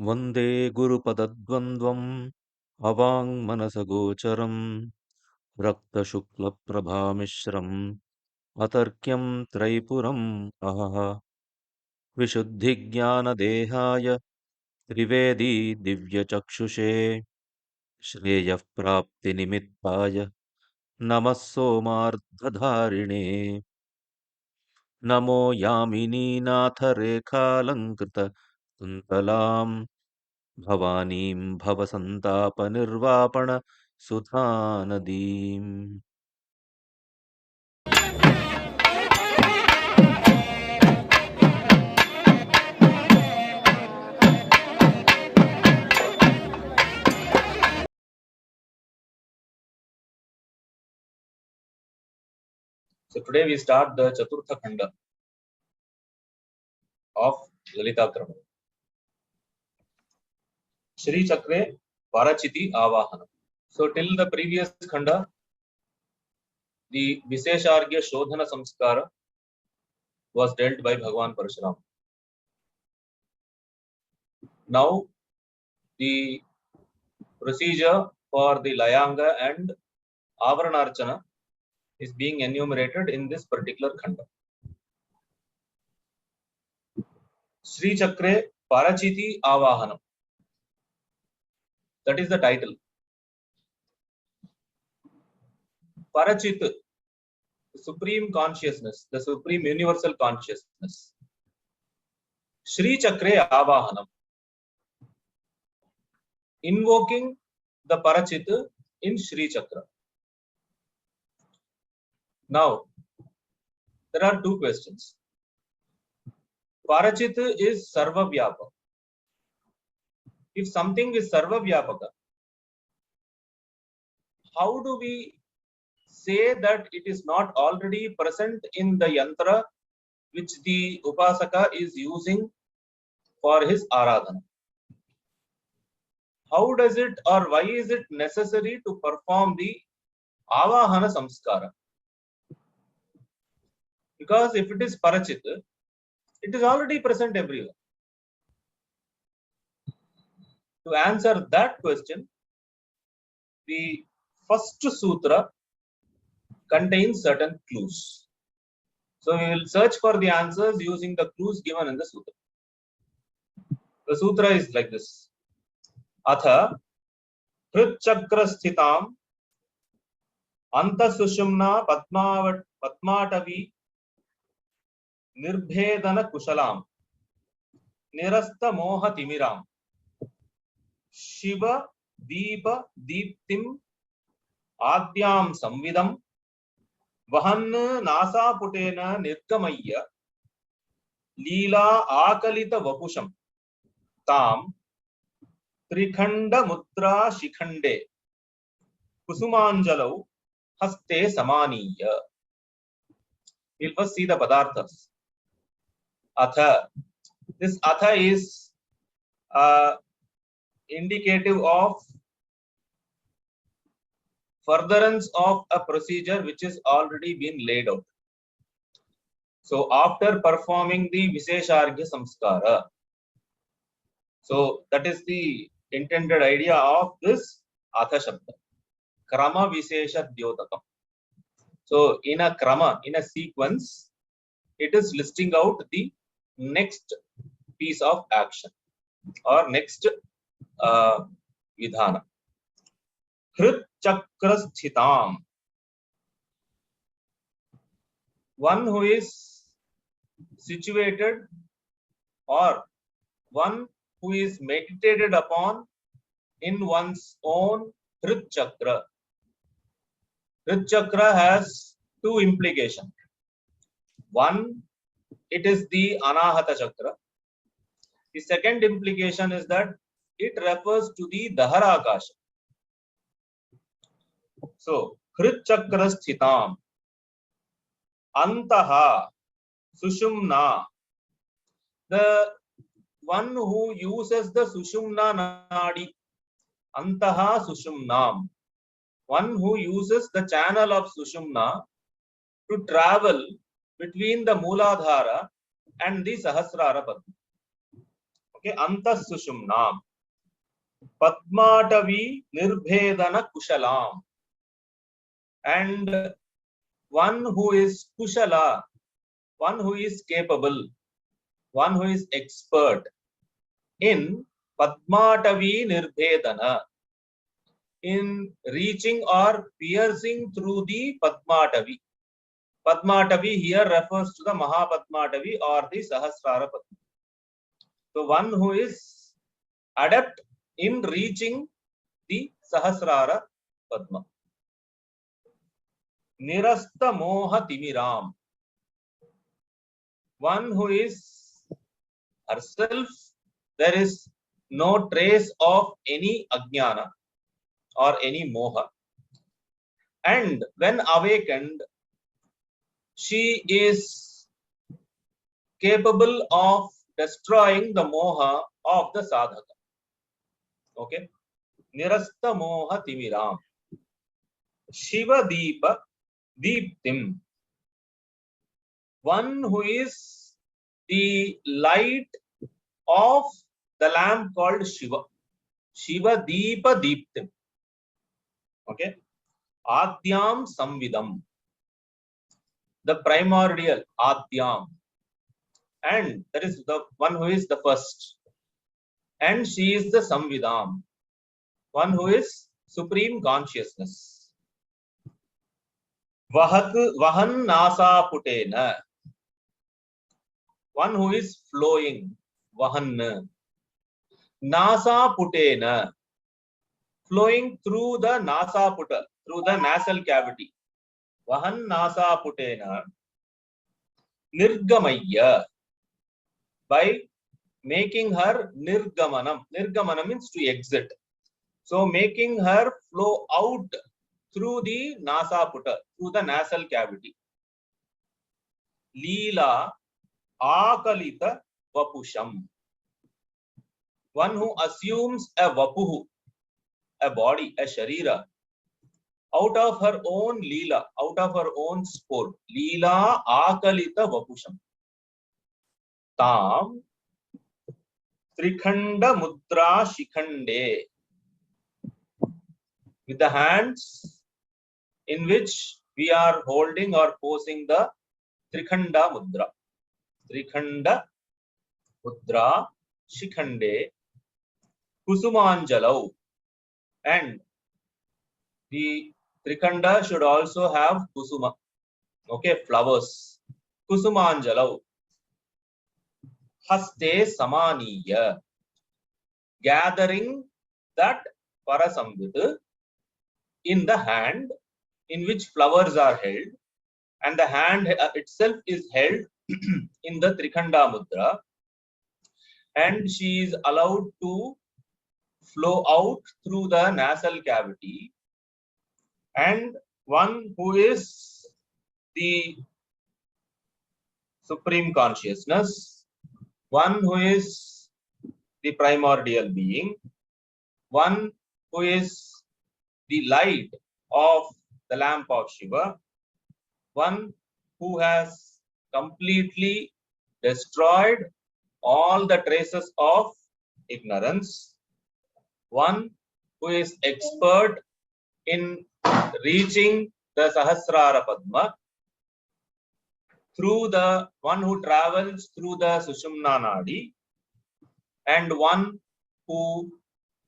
वन्दे गुरुपदद्वन्द्वम् अवाङ्मनसगोचरम् रक्तशुक्लप्रभामिश्रम् अतर्क्यं त्रैपुरम् अहः विशुद्धिज्ञानदेहाय त्रिवेदी दिव्यचक्षुषे श्रेयः प्राप्तिनिमित्ताय नमः सोमार्धधारिणे नमो यामिनीनाथरेखालङ्कृत कुन्तलाम् भवानीं भवसन्तापनिर्वापण सुधानदीम्। So today we start the Chaturtha Kanda of Lalita Krama. Sri Chakre Parachiti Avahanam. So till the previous Khanda, the Visheshargya Shodhana Samskara was dealt by Bhagavan Parashuram. Now the procedure for the Layanga and Aabharana is being enumerated in this particular Khanda. Sri Chakre Parachiti Avahanam. That is the title. Parachit, the supreme consciousness, the supreme universal consciousness. Sri Chakre Avahanam. Invoking the Parachit in Sri Chakra. Now, there are two questions. Parachit is Sarva Vyapaka. If something is Sarva Vyapaka, how do we say that it is not already present in the yantra which the Upasaka is using for his Aradhana? How does it or why is it necessary to perform the Avahana Samskara? Because if it is Parachit, it is already present everywhere. To answer that question, the first sutra contains certain clues. So we will search for the answers using the clues given in the sutra. The sutra is like this. Atha Hrichchakrashtitam antah Sushumna Padmatavi Nirbhedana Kushalam Nirasta Moha Timiram Shiva Deepa Deeptim Adyam Samvidam Vahan Nasa Putena Nirgamaya Leela Akalita Vapusham Tam Trikhanda Mudra Shikhande Kusumanjalau Haste Samaniya. We'll first see the Padarthas. Atha. This Atha is indicative of furtherance of a procedure which is already been laid out. So after performing the Visheshargya Samskara, so that is the intended idea of this Atha Shabda. Krama Vishesha Dyotakam. So in a Krama, in a sequence, it is listing out the next piece of action or next Vidhana. Hrichchakrashtitam. One who is situated or one who is meditated upon in one's own Hrichchakra. Hrichchakra has two implications. One, it is the Anahata Chakra. The second implication is that it refers to the Dahara Akasha. So, Hrichchakrashtitam, antah, Sushumna, the one who uses the Sushumna Nadi, antah Sushumnam, one who uses the channel of Sushumna to travel between the Mooladhara and the Sahasrara Padma. Okay, antah Sushumnam. Padmatavi nirbhedana kushalam. And one who is kushala, one who is capable, one who is expert in Padmatavi nirbhedana, in reaching or piercing through the Padmatavi. Padmatavi here refers to the Mahapadmatavi or the Sahasrara Padma. So one who is adept in reaching the Sahasrara Padma. Nirasta Moha Timiram. One who is herself, there is no trace of any ajnana or any moha. And when awakened, she is capable of destroying the moha of the sadhaka. Okay. Nirasta moha timiram. Shiva Deepa Deeptim. One who is the light of the lamp called Shiva. Shiva Deepa Deeptim. Okay. Adhyam Samvidam. The primordial Adhyam. And that is the one who is the first. And she is the Samvidam. One who is supreme consciousness. Vahan Nasa Putena. One who is flowing. Vahan. Nasa Putena. Flowing through the Nasa Puta, through the nasal cavity. Vahan Nasa Putena. Nirgamaya. By making her nirgamanam. Nirgamanam means to exit. So making her flow out through the nasa putta, through the nasal cavity. Leela akalita vapusham. One who assumes a vapuhu, a body, a sharira, out of her own leela, out of her own sport. Leela akalita vapusham. Tam Trikhanda Mudra Shikhande. With the hands in which we are holding or posing the Trikhanda Mudra. Trikhanda Mudra Shikhande Kusumanjalau. And the Trikhanda should also have Kusuma. Okay, flowers. Kusumanjalau. Haste Samaniya. Gathering that Parasambhita in the hand in which flowers are held, and the hand itself is held in the Trikhanda Mudra, and she is allowed to flow out through the nasal cavity. And one who is the supreme consciousness, one who is the primordial being, one who is the light of the lamp of Shiva, one who has completely destroyed all the traces of ignorance, one who is expert in reaching the Sahasrara Padma, through the one who travels through the Sushumna Nadi, and one who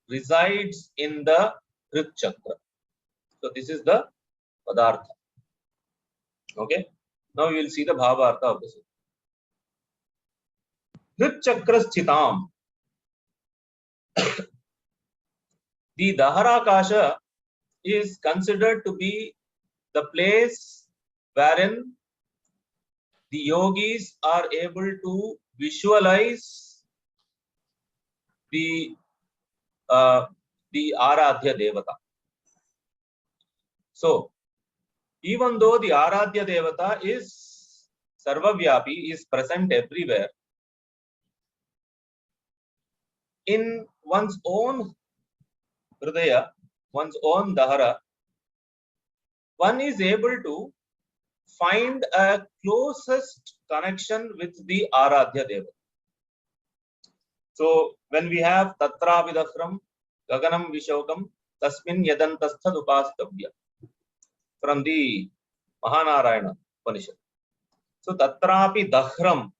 resides in the Hrichchakra. So this is the Padartha. Okay. Now we will see the Bhavartha of this. Hrichchakrashtitam. The Daharakasha is considered to be the place wherein the yogis are able to visualize the Aradhya Devata. So, even though the Aradhya Devata is Sarvavyapi, is present everywhere, in one's own Hridaya, one's own Dahara, one is able to find a closest connection with the Aradhya Devata. So when we have Tatrapi Dakhram, Gaganam Vishokam, Tasmin Yadantastad Upasthabya from the Mahanarayana Upanishad. So Tatrapi Dakhram,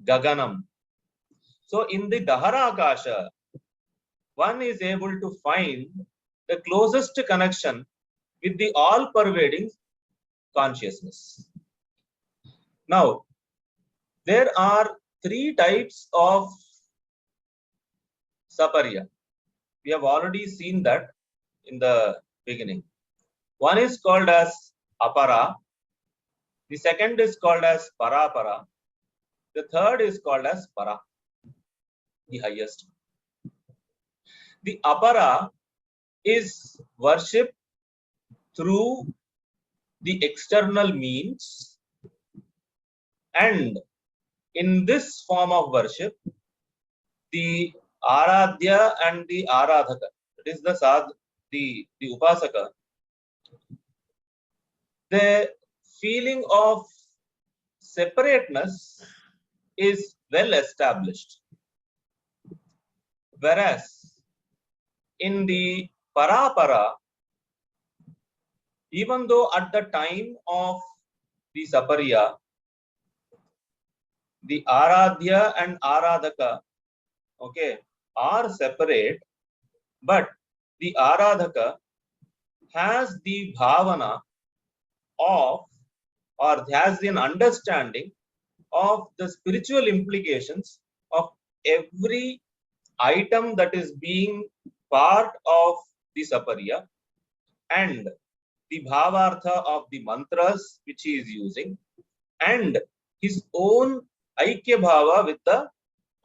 Gaganam. So in the Dahara Akasha, one is able to find the closest connection with the all-pervading consciousness. Now, there are three types of saparya. We have already seen that in the beginning. One is called as apara. The second is called as parapara. The third is called as para, the highest. The apara is worship through the external means, and in this form of worship, the aradhya and the aradhaka, that is the upasaka, the feeling of separateness is well established. Whereas in the parapara, even though at the time of the saparya, the aradhya and aradhaka, okay, are separate, but the aradhaka has the bhavana of, or has an understanding of the spiritual implications of every item that is being part of the saparya, and the bhavartha of the mantras which he is using, and his own aikya bhava with the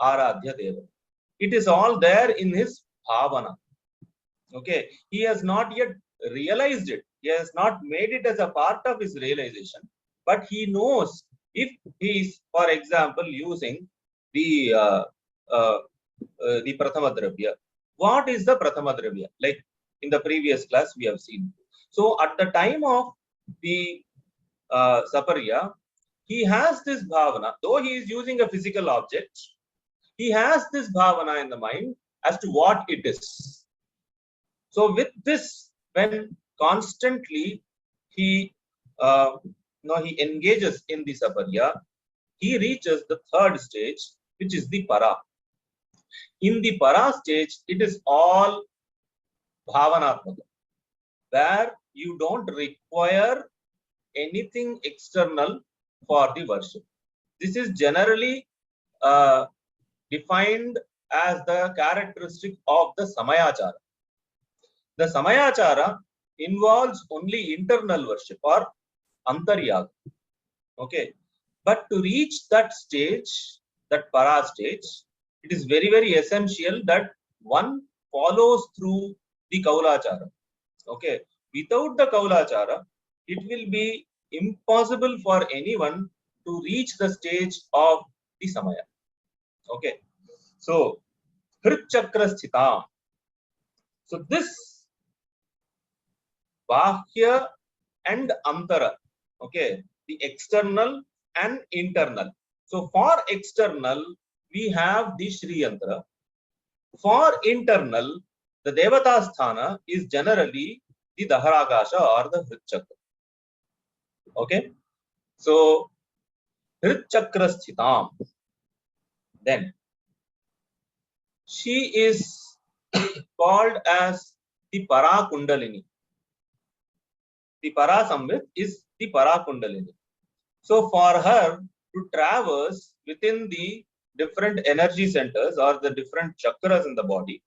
aradhya deva. It is all there in his bhavana. Okay, he has not yet realized it. He has not made it as a part of his realization, but he knows if he is, for example, using the Prathama Dravya. What is the Prathama Dravya? Like in the previous class we have seen. So at the time of the saparya, he has this bhavana, though he is using a physical object, he has this bhavana in the mind as to what it is. So with this, when constantly he he engages in the saparya, he reaches the third stage, which is the para. In the para stage, it is all bhavanatmaka, where you don't require anything external for the worship. This is generally defined as the characteristic of the samayachara. The samayachara involves only internal worship or antaryaga. Okay, but to reach that stage, that para stage, it is very, very essential that one follows through the kaulachara. Okay, without the kaulachara, it will be impossible for anyone to reach the stage of the samaya. Okay, so Hrichchakrashtitam. So this bahya and antara, okay, the external and internal. So for external, we have the Shri Yantra. For internal, the Devata Sthana is generally the Daharakasha or the Hrichchakra. Okay, so Hrichchakrashtitam. Then she is called as the Para Kundalini. The Para Samvit is the Para Kundalini. So for her to traverse within the different energy centers or the different chakras in the body,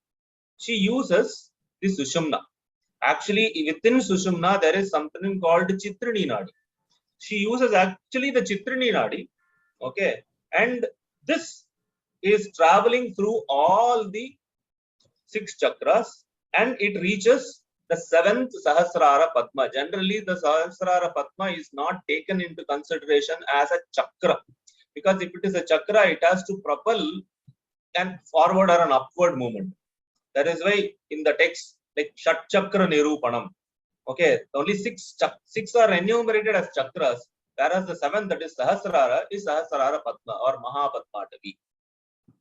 she uses the Sushumna. Actually, within Sushumna, there is something called Chitrini Nadi. She uses actually the Chitrini Nadi. Okay, and this is traveling through all the 6 chakras, and it reaches the 7th Sahasrara Padma. Generally, the Sahasrara Padma is not taken into consideration as a chakra, because if it is a chakra, it has to propel and forward or an upward movement. That is why in the text, like Shatchakra Nirupanam, okay, only 6 are enumerated as chakras, whereas the 7th, that is Sahasrara Padma or Mahapadmatavi.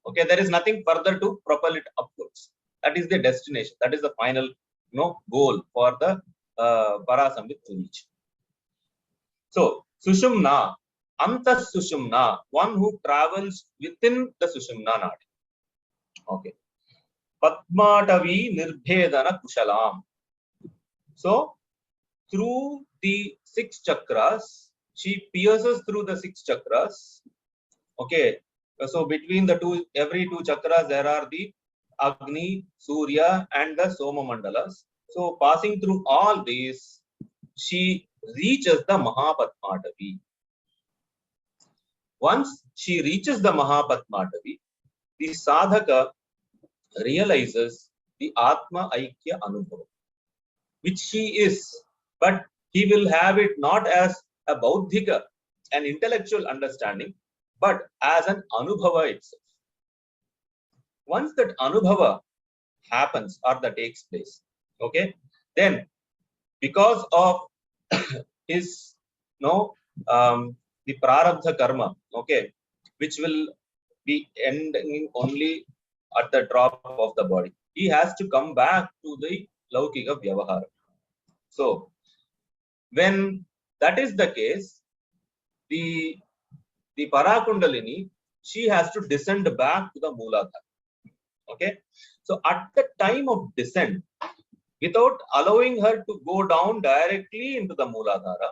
Okay, there is nothing further to propel it upwards. That is the destination. That is the final, goal for the Parasambit to reach. So Sushumna, antah Sushumna, one who travels within the Sushumna nadi. Okay. Padmatavi nirbhedana kushalam. So through the 6 chakras, she pierces through the 6 chakras. Okay. So between the two, every 2 chakras, there are the Agni, Surya, and the Soma mandalas. So passing through all these, she reaches the Mahapadmatavi. Once she reaches the Mahapadmatavi, the sadhaka realizes the Atma Aikya Anubhava, which he is, but he will have it not as a Bauddhika, an intellectual understanding, but as an Anubhava itself. Once that Anubhava happens or that takes place, okay, then because of his the prarabdha karma, okay, which will be ending only at the drop of the body, he has to come back to the laukika vyavahara. So when that is the case, the Parakundalini, she has to descend back to the Mooladhara. Okay, so at the time of descent, without allowing her to go down directly into the Mooladhara,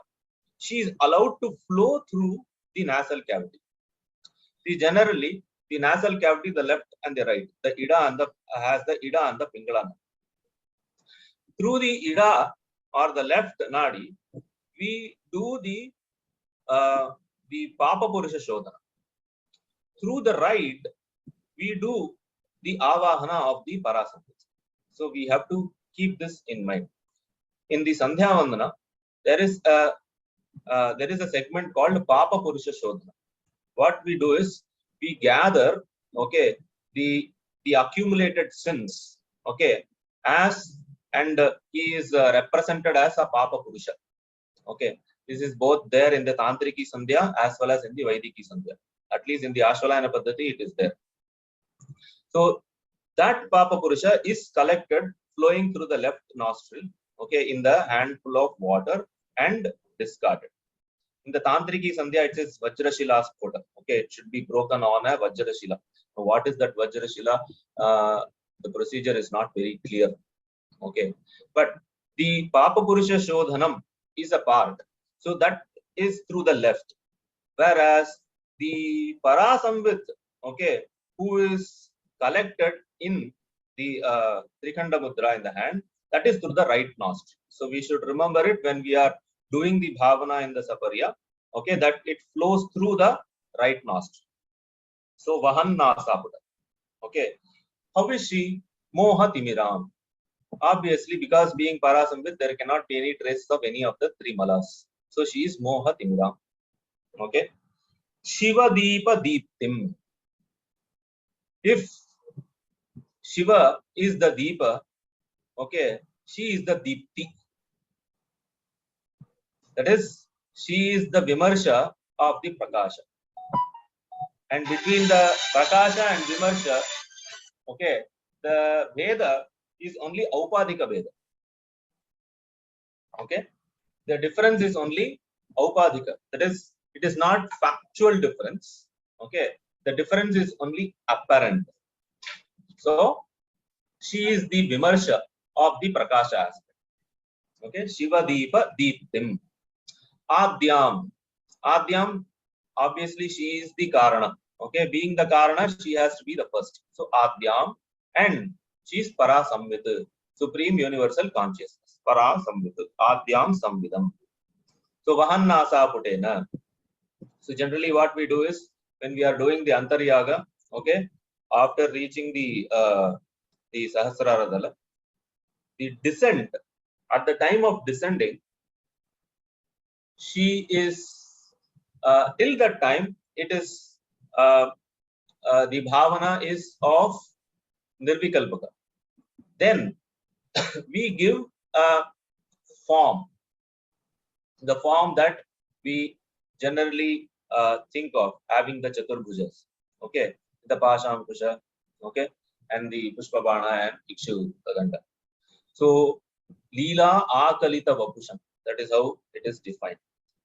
she is allowed to flow through the nasal cavity. See, generally, the nasal cavity, the left and the right, the Ida and the has the Ida and the Pingala. Through the Ida or the left nadi, we do the Papa Purusha Shodhana. Through the right, we do the Avahana of the Parasambit. So we have to keep this in mind. In the Sandhya Vandana, there is a segment called Papa Purusha Shodhana. What we do is we gather, okay, the accumulated sins, okay, and he is represented as a Papa Purusha. Okay, this is both there in the Tantriki Sandhya as well as in the Vaidiki Sandhya. At least in the Ashvalayana Paddhati, it is there. So that Papa Purusha is collected flowing through the left nostril, okay, in the handful of water and discarded. In the Tantriki Sandhya, it says Vajrashila Spota. Okay, it should be broken on a Vajrashila. Now, what is that Vajrashila? The procedure is not very clear. Okay, but the Papa Purusha Shodhanam is a part. So that is through the left. Whereas the Parasambit, okay, who is collected in the Trikhanda Mudra in the hand, that is through the right nostril. So we should remember it when we are doing the Bhavana in the Saparya, okay, that it flows through the right nostril. So Vahan Nasaputa. Okay. How is she? Moha Timiram. Obviously, because being Parasambit, there cannot be any traces of any of the 3 malas. So she is Moha Timiram. Okay. Shiva Deepa Deeptim. If Shiva is the Deepa, okay, she is the Deepti. That is, she is the Vimarsha of the Prakasha. And between the Prakasha and Vimarsha, okay, the Veda is only Aupadika Veda. Okay, the difference is only Aupadika. That is, it is not factual difference. Okay, the difference is only apparent. So she is the Vimarsha of the Prakasha aspect. Okay, Shiva Deepa Deeptim. Adyam. Adyam, obviously she is the Karana. Okay, being the Karana, she has to be the first. So Adyam, and she is Parasamvit, Supreme Universal Consciousness. Parasamvit, Adyam Samvidam. So Vahan Nasa Putena. So generally what we do is, when we are doing the Antaryaga, okay, after reaching the Sahasrara Dala, the descent, at the time of descending, she is, till that time, it is, the Bhavana is of Nirvikalpaka. Then we give a form, the form that we generally think of having the Chaturbhujas. Okay, the Pashamkusha, okay, and the Pushpabana and Ikshu-Ganda. So, Leela Akalita Vapusham, that is how it is defined.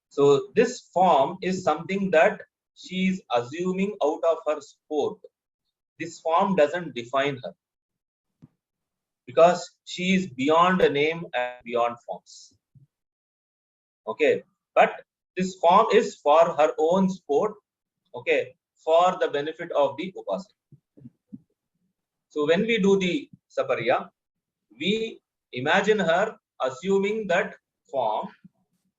So, this form is something that she is assuming out of her sport. This form doesn't define her because she is beyond a name and beyond forms. Okay, but this form is for her own sport, okay, for the benefit of the upasana. So when we do the Saparya, we imagine her assuming that form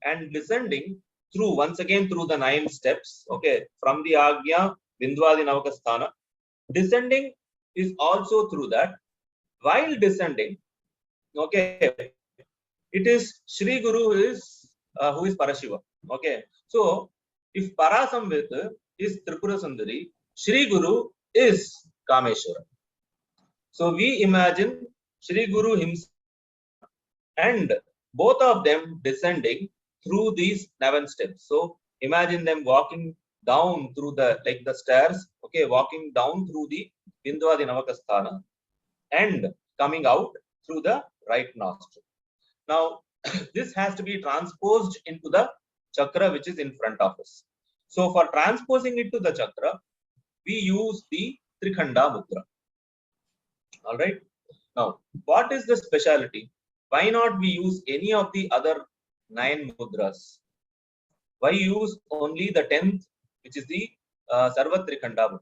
and descending through, once again, through the 9 steps, okay, from the Agya, Vindwadi Navakasthana. Descending is also through that. While descending, okay, it is Shri Guru who is Parashiva. Okay, so if Parasamvit is Tripura Sundari, Shri Guru is Kameshwara. So we imagine Shri Guru himself and both of them descending through these 11 steps. So imagine them walking down through the, like the stairs, okay, walking down through the Vindwadi Navakasthana and coming out through the right nostril. Now, this has to be transposed into the chakra which is in front of us. So for transposing it to the chakra, we use the Trikhanda Mudra. All right. Now, what is the speciality? Why not we use any of the other 9 mudras? Why use only the 10th, which is the Sarva Trikhanda Mudra?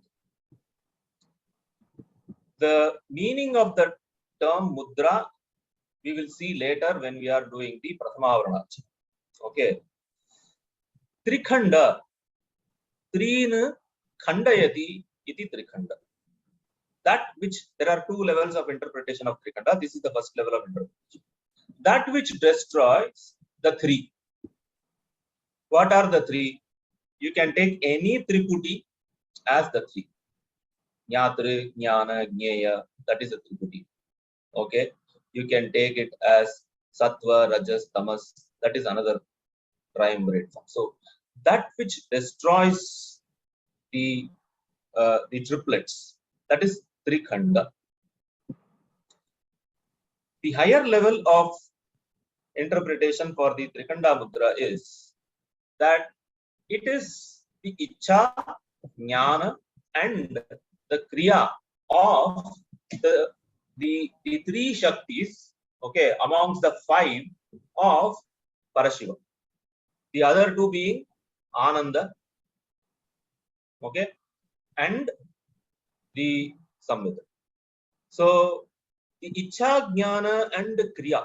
The meaning of the term mudra we will see later when we are doing the Prathama Avarana. Okay. Trikhanda. Trin Khandayati iti Trikhanda. That which, there are 2 levels of interpretation of Trikhanda. This is the first level of interpretation. That which destroys the 3. What are the 3? You can take any Triputi as the 3. Jnatri, Jnana, Jnaya, that is a Triputi. Okay. You can take it as Sattva, Rajas, Tamas, that is another triumvirate form. So that which destroys the triplets, that is Trikhanda. The higher level of interpretation for the Trikhanda Mudra is that it is the ichcha, jnana, and the kriya of the 3 Shaktis, okay, amongst the 5 of Parashiva. The other 2 being Ananda, okay, and the Samvita. So the ichcha, jnana, and kriya,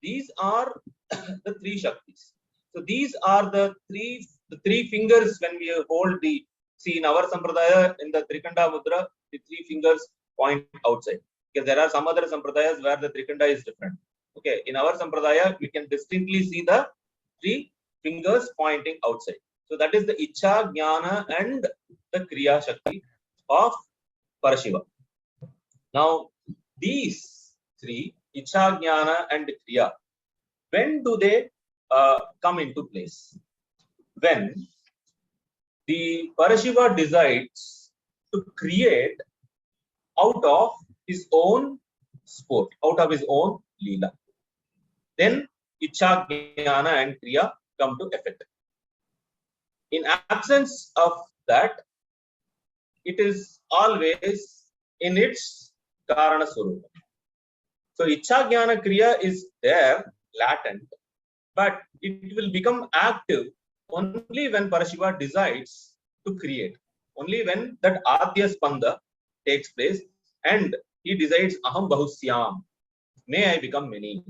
these are the 3 Shaktis. So these are the three fingers when we hold the, see in our Sampradaya, in the Trikhanda Mudra, the 3 fingers point outside. Because there are some other Sampradayas where the Trikhanda is different. Okay, in our Sampradaya, we can distinctly see the 3 fingers pointing outside. So that is the ichcha, jnana, and the kriya Shakti of Parashiva. Now, these 3, ichcha, jnana, and kriya, when do they come into place? When the Parashiva decides to create out of his own sport, out of his own leela, then ichcha, jnana, and kriya come to effect. In absence of that, it is always in its karana swarupa. So ichcha, jnana, kriya is there, latent, but it will become active only when Parashiva decides to create. Only when that Adya Spanda takes place and he decides Aham Bahusyam, may I become many.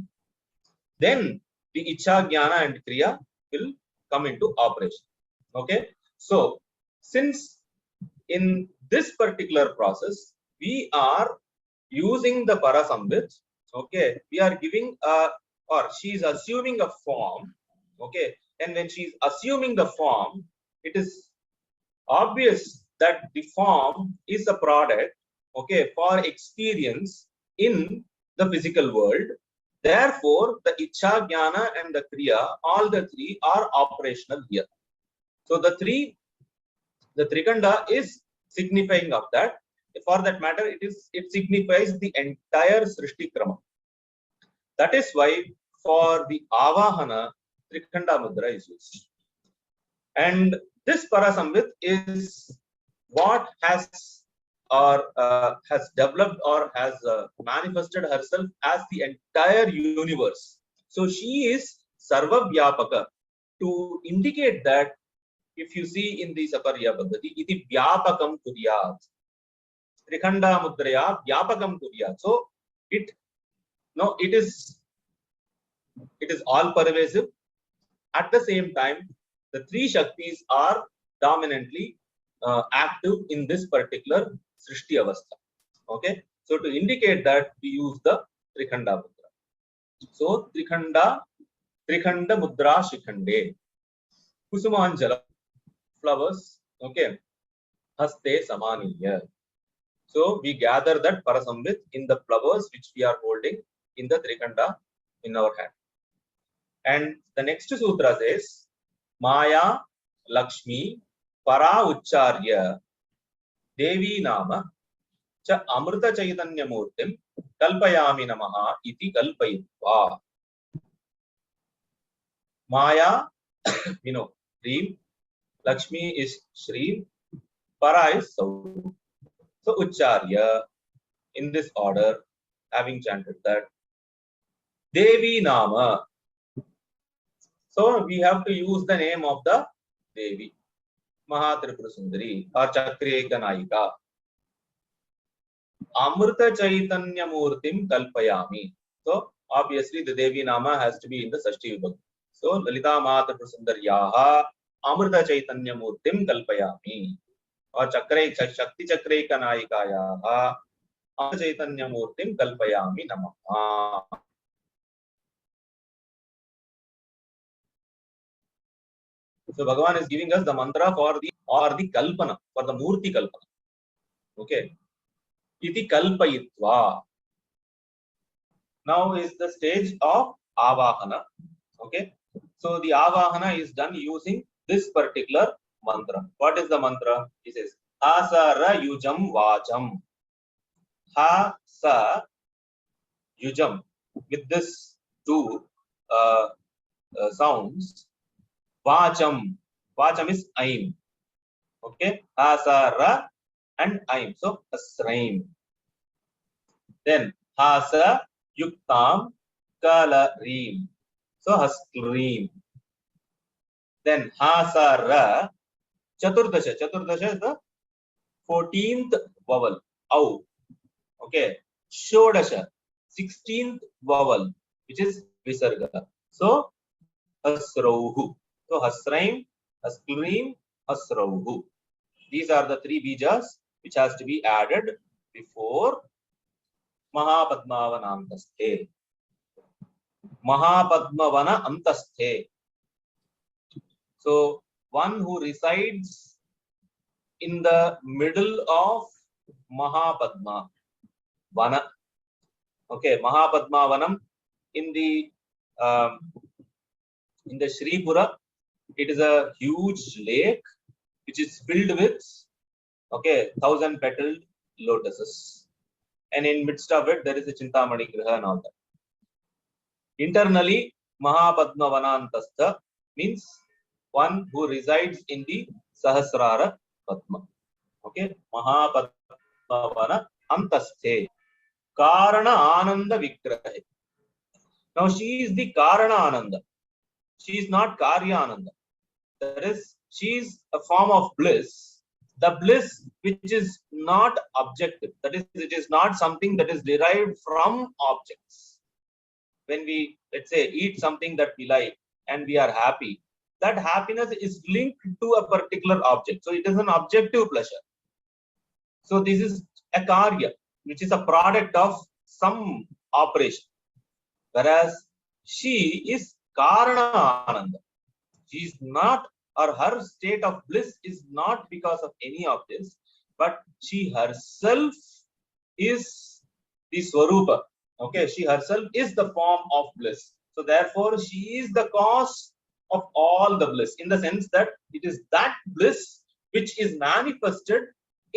Then the ichcha, jnana, and kriya will come into operation. Okay. So since in this particular process we are using the Parasambit, okay, we are giving or she is assuming a form, okay, and when she is assuming the form, it is obvious that the form is a product, okay, for experience in the physical world. Therefore, the ichcha, jnana, and the kriya, all the 3 are operational here. So the Trikhanda is signifying of that. For that matter, it signifies the entire Srishti Krama. That is why for the Avahana, Trikhanda Mudra is used. And this Parasamvit is what has developed or has manifested herself as the entire universe. So she is Sarva Vyapaka, to indicate that if you see in the Saparya Paddhati, iti Vyapakam Kuryat. Trikhanda Mudraya Vyapakam Kuryat. So it is all pervasive. At the same time, the three Shaktis are dominantly active in this particular Srishti Avastha. Okay, so to indicate that, we use the Trikhanda Mudra. So Trikhanda Mudra Shikhande. Kusumanjala, flowers. Okay, Haste Samaniya. So we gather that Parasamvit in the flowers which we are holding in the Trikhanda in our hand. And the next sutra says, Maya Lakshmi Para Uchcharya Devi Nama Cha Amrita Chaitanya Murtim Kalpayami Namaha iti Kalpayitva. Maya, Reem, Lakshmi is Shri, Para is Sau. So Uchcharya, in this order, having chanted that, Devi Nama. So we have to use the name of the Devi, Mahatripura Sundari or Chakre Parachiti Amrita Chaitanya Murtim Kalpayami. So obviously the Devi Nama has to be in the Sashti Vibhakti. So Lalita Mahatripura Sundaryaha Amrita Chaitanya Murtim Kalpayami. Or Shakti Chakre Parachiti Amrita Chaitanya Murtim Kalpayami Namaha. So Bhagavan is giving us the mantra for the Kalpana, for the Murti Kalpana. Okay. Iti Kalpayitva. Now is the stage of Avahana. Okay. So the Avahana is done using this particular mantra. What is the mantra? He says, Asara Yujam Vacham. Ha Sa Yujam. With this two sounds. Vacham. Vacham is Aim. Okay. Hasara and Aim. So Hasraim. Then Hasa Yuktam Kalareem. So Hasreem. Then Hasara Chaturdasha. Chaturdasha is the 14th vowel. Au. Okay. Shodasha. 16th vowel, which is Visarga. So Hasraohu. So Hasraim, Hasreem, Hasraohu. These are the three bijas which has to be added before Mahapadma Antasthe. Mahapadma Antasthe. So one who resides in the middle of Mahapadma Vana. Okay, Mahapadma Vanam in the Sri Pura. It is a huge lake which is filled with 1,000 petaled lotuses, and in midst of it there is a Chintamani Griha and all that. Internally, Mahapadma Vanantastha means one who resides in the Sahasrara Padma. Okay, Mahapadma Vana Antasthe Karana Ananda Vigrahe. Now she is the Karana Ananda. She is not Karya Ananda. That is, she is a form of bliss. The bliss which is not objective. That is, it is not something that is derived from objects. When we, let's say, eat something that we like and we are happy, that happiness is linked to a particular object. So it is an objective pleasure. So this is a Karya, which is a product of some operation. Whereas she is Karana Ananda. She is not, or her state of bliss is not because of any of this, but she herself is the Swarupa. Okay, she herself is the form of bliss. So therefore, she is the cause of all the bliss, in the sense that it is that bliss which is manifested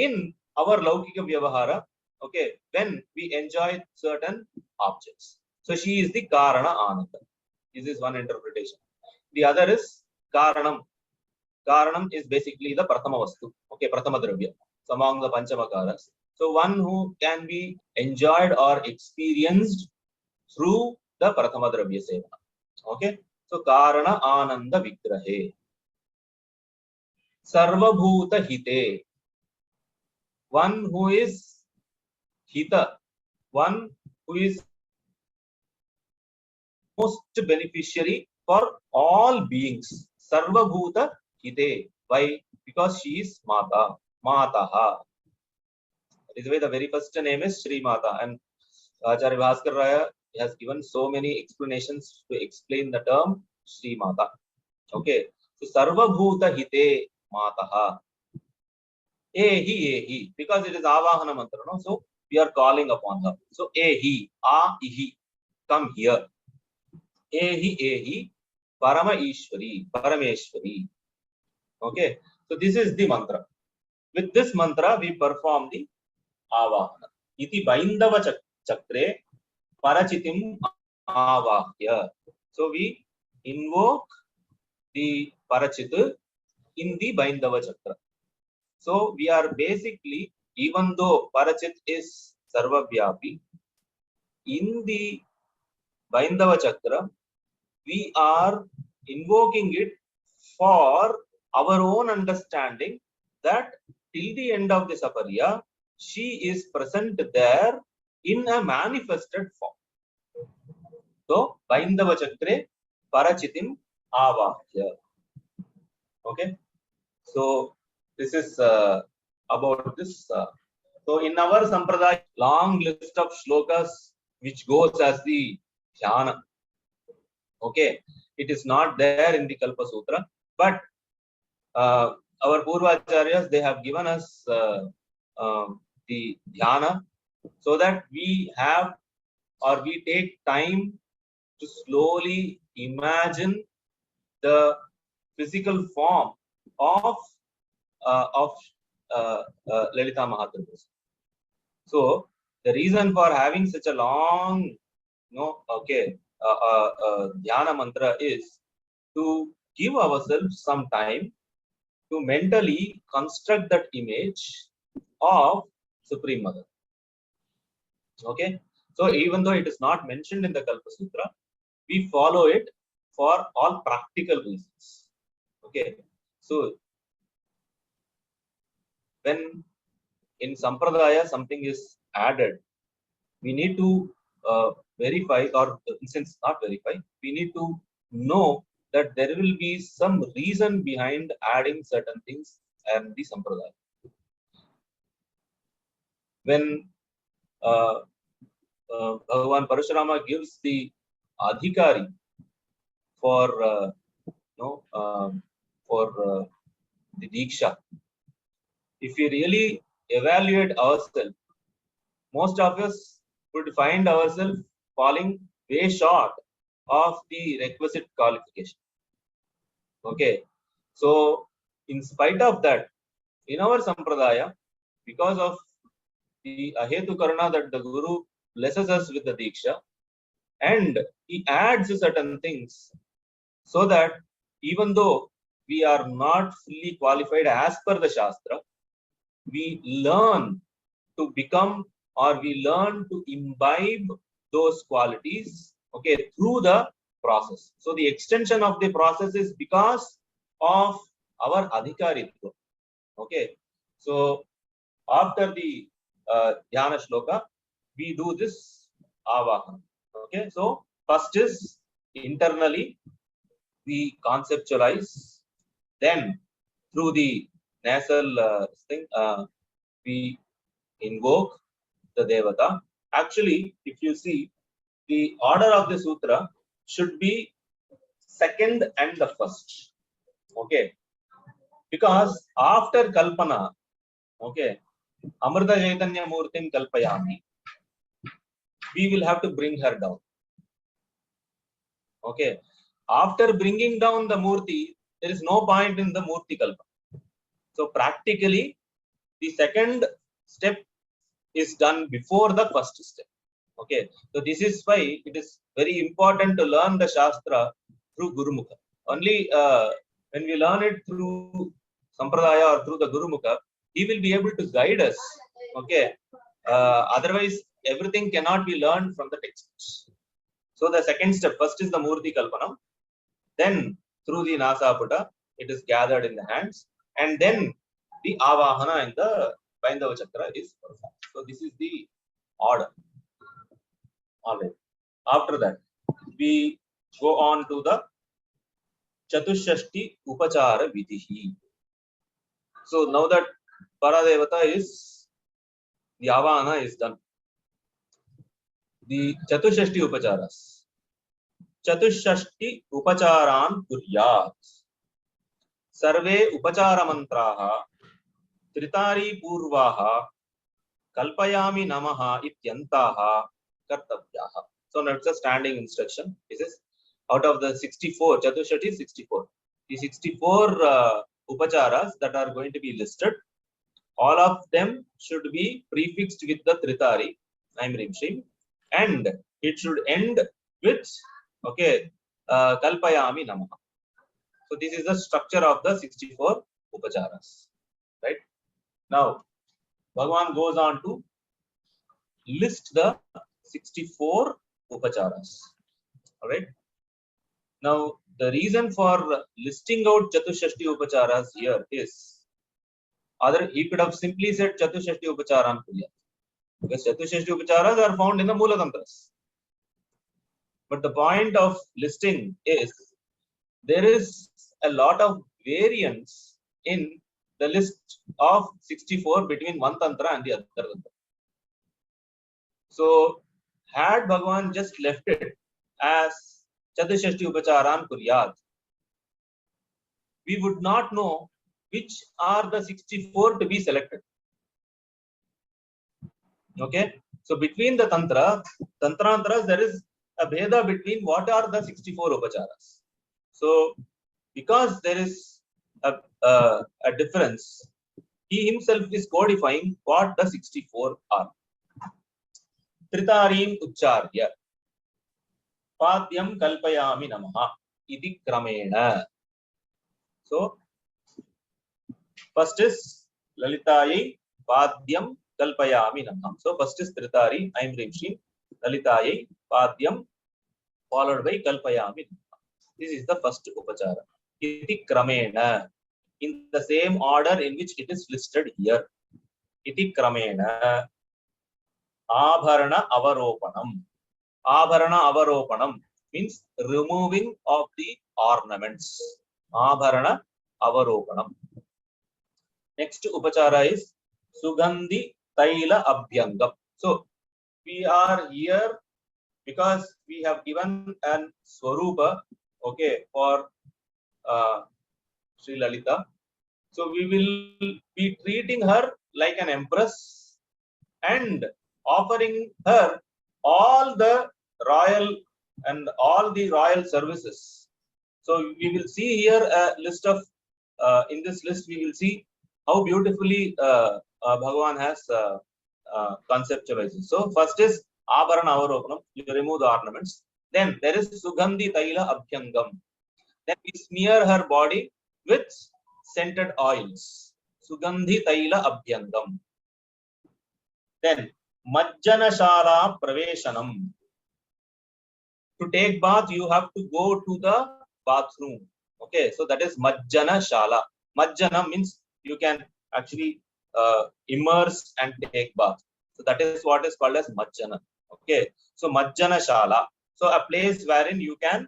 in our Laukika Vyavahara, okay, when we enjoy certain objects. So she is the Karana Ananda. This is one interpretation. The other is Karanam. Karanam is basically the Prathama Vastu, okay, Prathama Dravya, so among the Panchamakaras. So one who can be enjoyed or experienced through the Prathama Dravya Sevana. Okay, so Karana Ananda Vigrahe. Sarvabhuta Hite. One who is Hita, one who is most beneficiary for all beings. Sarvabhuta Hite. Why? Because she is Mata, Mataha. That is why the very first name is Sri Mata. And Acharya Bhaskar Raya has given so many explanations to explain the term Sri Mata. Okay. So Sarvabhuta Hite Mataha. Ehi, because it is Avahana mantra, no? So we are calling upon her. So Ehi, Ihi, come here. Ehi, Parama Ishwari, Parameshwari. Okay, so this is the mantra. With this mantra, we perform the Avahana. Iti Baindava Chakre Parachitim Avahya. So we invoke the Parachit in the Baindava Chakra. So we are basically, even though Parachit is Sarvavyapi, in the Baindava Chakra, we are invoking it for our own understanding that till the end of the Saparya, she is present there in a manifested form. So, Baindava Chakre Parachitim Avahya. Okay. So, this is about this. So, in our Sampradaya, long list of shlokas which goes as the dhyana. Okay, it is not there in the Kalpa Sutra, but our Purvacharyas, they have given us the dhyana so that we have or we take time to slowly imagine the physical form of Lalita Mahaprabhu. So the reason for having such a long, dhyana mantra is to give ourselves some time to mentally construct that image of Supreme Mother. Okay, so even though it is not mentioned in the Kalpa Sutra, we follow it for all practical reasons. Okay, so when in Sampradaya something is added, we need to verify, or since not verify, we need to know that there will be some reason behind adding certain things and the Sampradaya. When Bhagavan Parashurama gives the adhikari for the Diksha, if we really evaluate ourselves, most of us would find ourselves falling way short of the requisite qualification. Okay, so in spite of that, in our Sampradaya, because of the Ahetu Karana that the Guru blesses us with the Diksha, and he adds certain things so that even though we are not fully qualified as per the Shastra, we learn to become, or we learn to imbibe those qualities, okay, through the process. So the extension of the process is because of our adhikaritva. Okay, so after the dhyana shloka, we do this avahana. Okay, so first is internally we conceptualize, then through the nasal thing, we invoke the devata. Actually, if you see, the order of the sutra should be second and the first. Okay, because after kalpana, okay, Amrita Chaitanya Murtim Kalpayami, we will have to bring her down. Okay, after bringing down the Murti, there is no point in the Murti Kalpa. So practically, The second step is done before the first step. Okay, so this is why it is very important to learn the Shastra through Gurumukha. Only when we learn it through Sampradaya or through the Gurumukha, he will be able to guide us. Okay, otherwise everything cannot be learned from the textbooks. So the second step, first is the Murthi Kalpanam, then through the Nasaputa, it is gathered in the hands, and then the Avahana in the Vaindava Chakra is performed. So this is the order. Alright. After that, we go on to the Chatushashti Upachara Vidhi. So now that Paradevata is, the Avahana is done. The Chatushashti Upacharas. Chatushashti Upacharan Kuryat. Sarve Upachara Mantraha Tritari Purvaha Kalpayami Namaha Ityantaha Kartavyaha. So now it's a standing instruction. This is out of the 64, Chatushashti 64. The 64 Upacharas that are going to be listed, all of them should be prefixed with the Tritari, Aim Rim Shrim, and it should end with, okay, Kalpayami Namaha. So this is the structure of the 64 Upacharas. Right? Now, Bhagavan goes on to list the 64 Upacharas. Alright. Now, the reason for listing out Chatushashti Upacharas here is, he could have simply said Chatushashti Upacharan Kriya, because Chatushashti Upacharas are found in the Mula Tantras. But the point of listing is, there is a lot of variance in the list of 64 between one Tantra and the other Tantra. So, had Bhagavan just left it as Chatushashti Upacharan Kuryat, we would not know which are the 64 to be selected. Okay, so between the Tantras, there is a Bheda between what are the 64 Upacharas. So, because there is a difference, he himself is codifying what the 64 are. Tritarim Uchcharya Pathyam Kalpayami Namaha iti Kramena. So, first is Lalitayi Padhyam Kalpayami Namaha. So, first is Tritari, Aim Rim Shrim, Lalitayi Padhyam, followed by Kalpayami Namaha. This is the first Upachara. Iti Kramena, in the same order in which it is listed here. Iti Kramena. Aabharana Avaropanam. Aabharana Avaropanam means removing of the ornaments. Aabharana Avaropanam. Next Upachara is Sugandhi Taila Abhyangam. So we are here because we have given an Swarupa, okay, for Sri Lalita. So we will be treating her like an empress and offering her all the royal services. So we will see here a list of, in this list we will see how beautifully Bhagavan has conceptualized. So first is Aabharana Avaropanam, you remove the ornaments. Then there is Sugandhi Taila Abhyangam. Then we smear her body with scented oils. Sugandhi Taila Abhyangam. Then Majjana Shala Praveshanam. To take bath, you have to go to the bathroom. Okay, so that is Majjana Shala. Majjana means you can actually immerse and take bath. So that is what is called as Majjana. Okay, so Majjana Shala. So a place wherein you can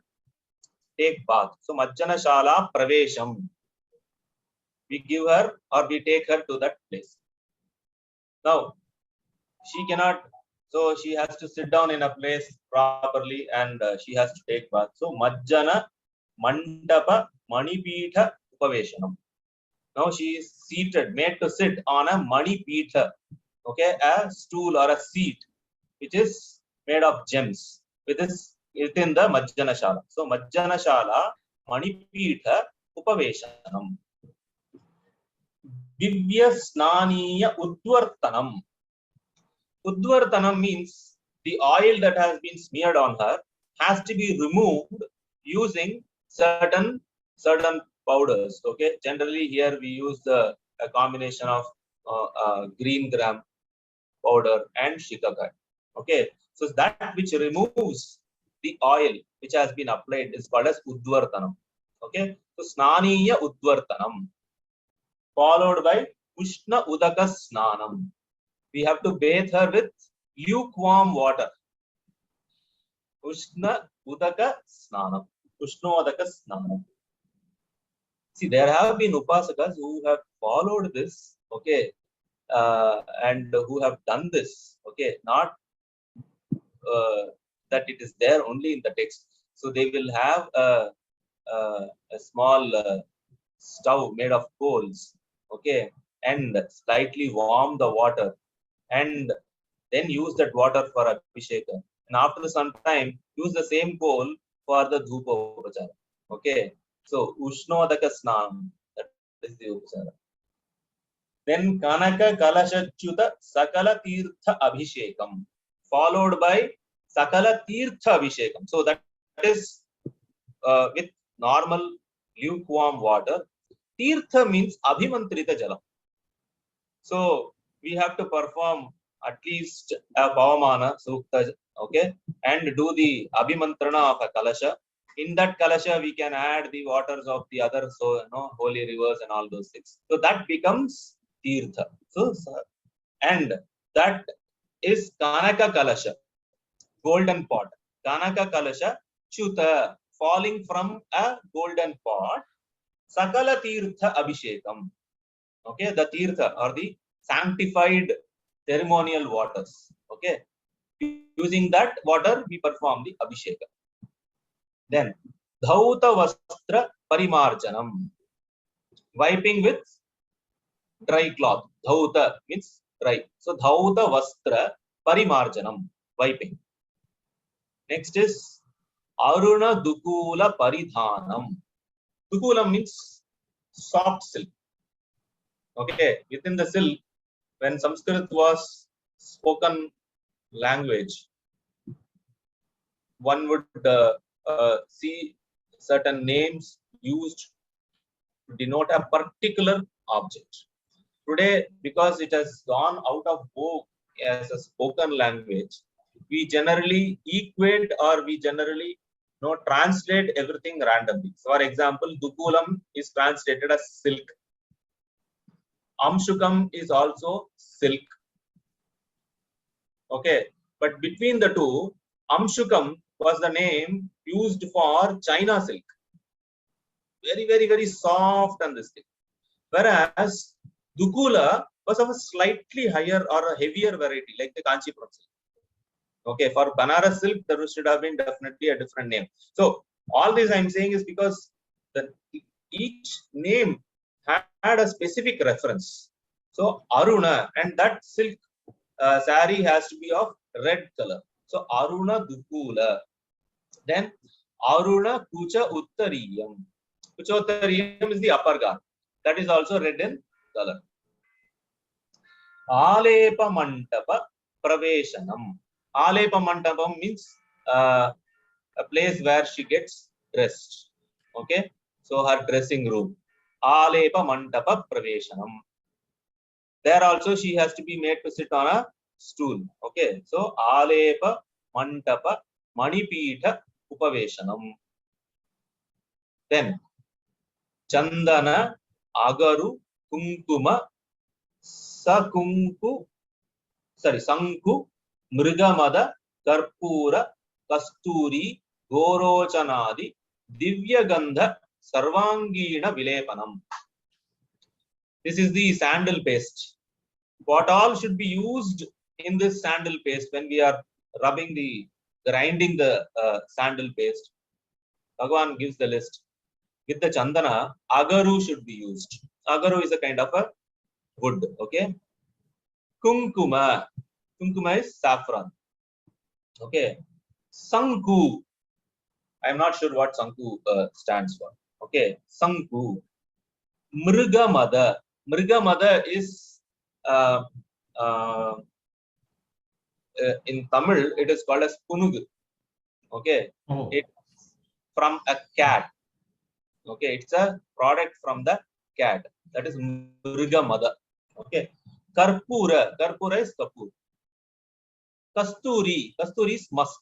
take bath. So Majjana Shala Pravesham. We give her or we take her to that place. Now, she cannot, so she has to sit down in a place properly and she has to take bath. So Majjana Mandapa Manipitha Upaveshanam. Now she is seated, made to sit on a Manipitha, okay, a stool or a seat which is made of gems, within the Majjana Shala. So Majjana Shala Manipitha Upaveshanam. Divya Snaniya Udvartanam. Udvartanam means the oil that has been smeared on her has to be removed using certain powders. Okay, generally here we use a combination of green gram powder and shikakai. Okay, so that which removes the oil which has been applied is called as Udvartanam. Okay, so Snaniya Udvartanam, followed by Ushna Udaka Snanam. We have to bathe her with lukewarm water. Ushna Udaka Snanam. Ushnodaka Snanam. See, there have been upasakas who have followed this, okay, and who have done this, okay, not that it is there only in the text. So they will have a small stove made of coals, okay, and slightly warm the water, and then use that water for abhisheka. And after some time, use the same coal for the dhupa upachara. Okay, so ushnodaka snam, that is the upachara. Then kanaka kalashachyuta sakala tirtha abhishekam, followed by sakala tirtha abhishekam. So that is with normal lukewarm water. Tirtha means abhimantrita jalam. So we have to perform at least a Bhavana Sukta, okay, and do the Abhimantrana of a Kalasha. In that Kalasha, we can add the waters of the other, so holy rivers and all those things. So that becomes Tirtha. So, and that is Kanaka Kalasha, golden pot. Kanaka Kalasha, Chuta, falling from a golden pot. Sakala Tirtha Abhishekam. Okay, the Tirtha or the sanctified ceremonial waters. Okay, using that water we perform the abhisheka. Then dhauta vastra parimarjanam, wiping with dry cloth. Dhauta means dry, so dhauta vastra parimarjanam, wiping. Next is aruna dukula paridhanam. Dukula means soft silk. Okay, within the silk, when Sanskrit was spoken language, one would see certain names used to denote a particular object. Today, because it has gone out of vogue as a spoken language, we generally equate or we generally translate everything randomly. So, for example, Dukulam is translated as silk. Amshukam is also silk. Okay, but between the two, Amshukam was the name used for China silk. Very, very, very soft and this thing. Whereas Dukula was of a slightly higher or a heavier variety, like the Kanchipuram silk. Okay, for Banaras silk, there should have been definitely a different name. So all this I'm saying is because each name had a specific reference. So Aruna, and that silk saree has to be of red color. So Aruna Dukula. Then Aruna Kucha Uttariyam. Kucha Uttariyam is the upper garment. That is also red in color. Alepa Mantapa Praveshanam. Alepa Mantapam means a place where she gets dressed. Okay, so her dressing room. Alepa Mantapa Praveshanam. There also she has to be made to sit on a stool. Okay, so Alepa Mantapa Manipita Upaveshanam. Then Chandana Agaru Kunkuma Sanku Mrigamada Karpura Kasturi Gorochanadi Divya Gandha Sarvangina Vilepanam. This is the sandal paste. What all should be used in this sandal paste when we are grinding the sandal paste? Bhagavan gives the list. With the chandana, agaru should be used. Agaru is a kind of a wood. Okay. Kunkuma. Kunkuma is saffron. Okay. Sanku. I am not sure what Sanku stands for. Okay. Sanku. Mrigamada. Mrigamada is uh, uh, in Tamil it is called as Punugu. Okay, it's from a cat. Okay, it's a product from the cat. That is Mrigamada. Okay, Karpura is Kapur. Kasturi is musk.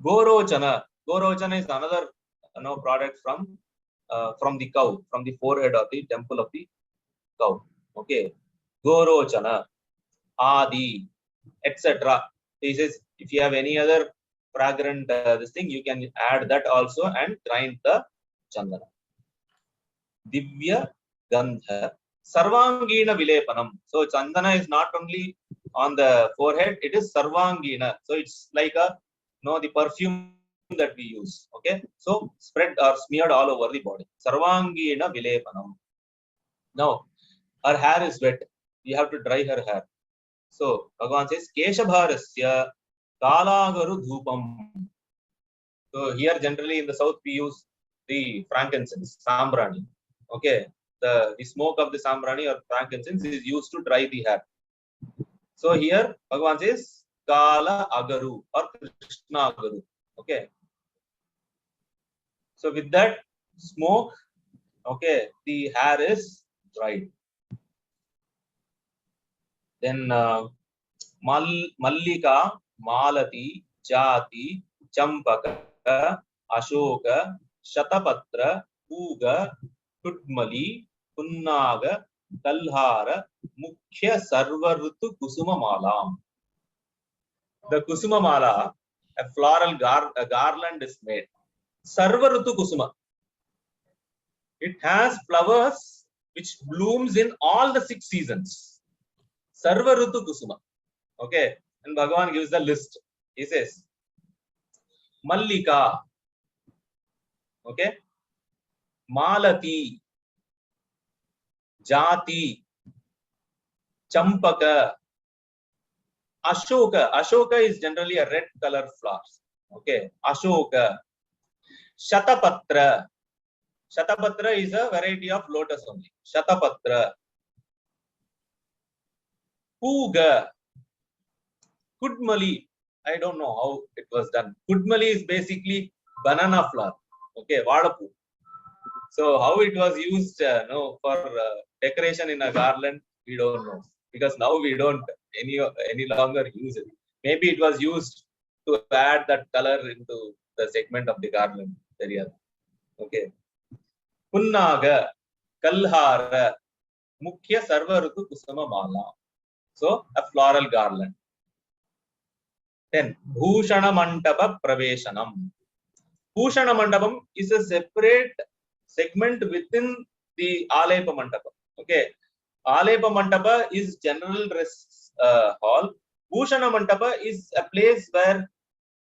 Gorochana is another product from the cow, from the forehead of the temple of the cow. Okay, Gorochana, Adi, etc. This is, if you have any other fragrant this thing, you can add that also and grind the chandana. Divya Gandha Sarvangina Vilepanam. So chandana is not only on the forehead, it is Sarvangina. So it's like the perfume that we use. Okay, so spread or smeared all over the body. Sarvangina Vilepanam. Now her hair is wet. You have to dry her hair. So Bhagavan says Keshabharasya Kalagaru Dhupam. So here generally in the south we use the frankincense, sambrani. Okay, the smoke of the sambrani or frankincense is used to dry the hair. So here Bhagavan says Kala Agaru or Krishna Agaru. Okay. So with that smoke, okay, the hair is dried. Then Mallika, Malati, Jati, Champaka, Ashoka, Shatapatra, Puga, Tudmali, Punnaga, Kalhara, Mukhya Sarvarutu Kusuma Mala. The Kusuma Mala, a floral garland is made. Sarvarutu Kusuma. It has flowers which blooms in all the 6 seasons. Sarvarutu Kusuma. Okay. And Bhagavan gives the list. He says, Mallika. Okay. Malati. Jati. Champaka. Ashoka. Ashoka is generally a red color flower. Okay. Ashoka. Shatapatra. Shatapatra is a variety of lotus only. Shatapatra. Puga. Kudmali. I don't know how it was done. Kudmali is basically banana flower. Okay, Vadapu. So how it was used for decoration in a garland, we don't know. Because now we don't any longer use it. Maybe it was used to add that color into the segment of the garland. Okay. Punnaga, Kalhara, Mukhya Sarvarutu Kusama Mala. So a floral garland. Then Bhushana Mandapa Praveshanam. Bhushana Mandapam is a separate segment within the Alepa Mandapa. Okay. Alepa Mandapa is general dress hall. Bhushana Mandapa is a place where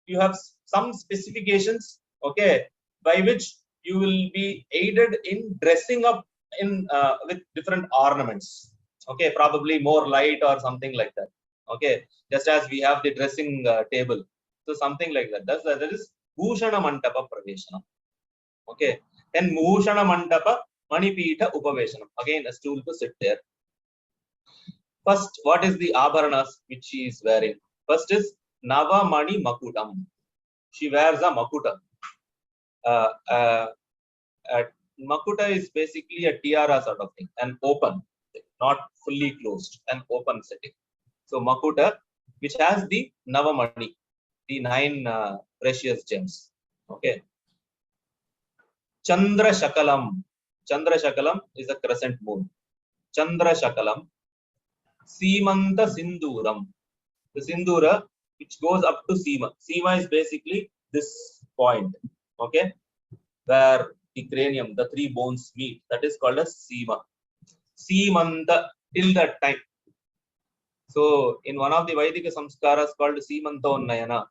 you have some specifications, okay, by which you will be aided in dressing up in with different ornaments. Okay, probably more light or something like that. Okay, just as we have the dressing table. So something like that. That is Bhushana Mandapa Praveshanam. Okay, then Bhushana Mandapa Manipita Upaveshanam. Again, a stool to sit there. First, what is the Aabharanas which she is wearing? First is Navamani Makutam. She wears a Makuta. Makuta is basically a tiara sort of thing, an open, not fully closed, an open setting. So Makuta, which has the Navamani, the 9 precious gems. Okay. Chandra Shakalam. Chandra Shakalam is a crescent moon. Chandra Shakalam. Simanta Sinduram. The Sindura, which goes up to Sima. Sima is basically this point. Okay. Where the cranium, the 3 bones meet. That is called as Sima. Simanta, till that time. So, in one of the Vaidika samskaras called Simantonnayana.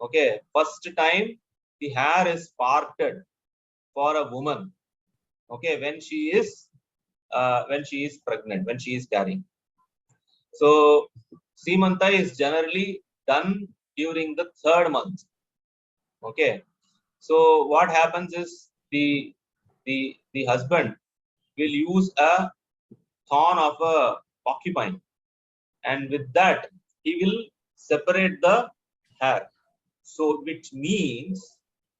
Okay. First time, the hair is parted for a woman. Okay. When she is pregnant, when she is carrying. So, Simanta is generally done during the 3rd month. Okay. So what happens is the husband will use a thorn of a porcupine, and with that he will separate the hair. So which means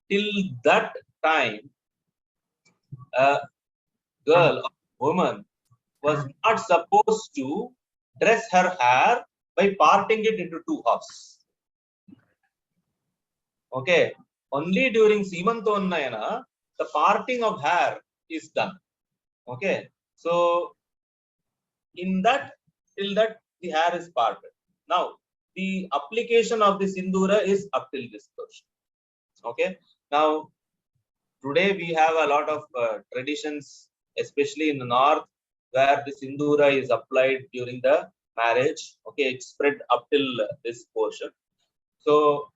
till that time a girl or woman was not supposed to dress her hair by parting it into two halves. Okay, only during Simantonnayana the parting of hair is done. Okay, so in that, till that the hair is parted. Now the application of the sindura is up till this portion. Okay, now today we have a lot of traditions, especially in the north, where the sindura is applied during the marriage. Okay, it's spread up till this portion. So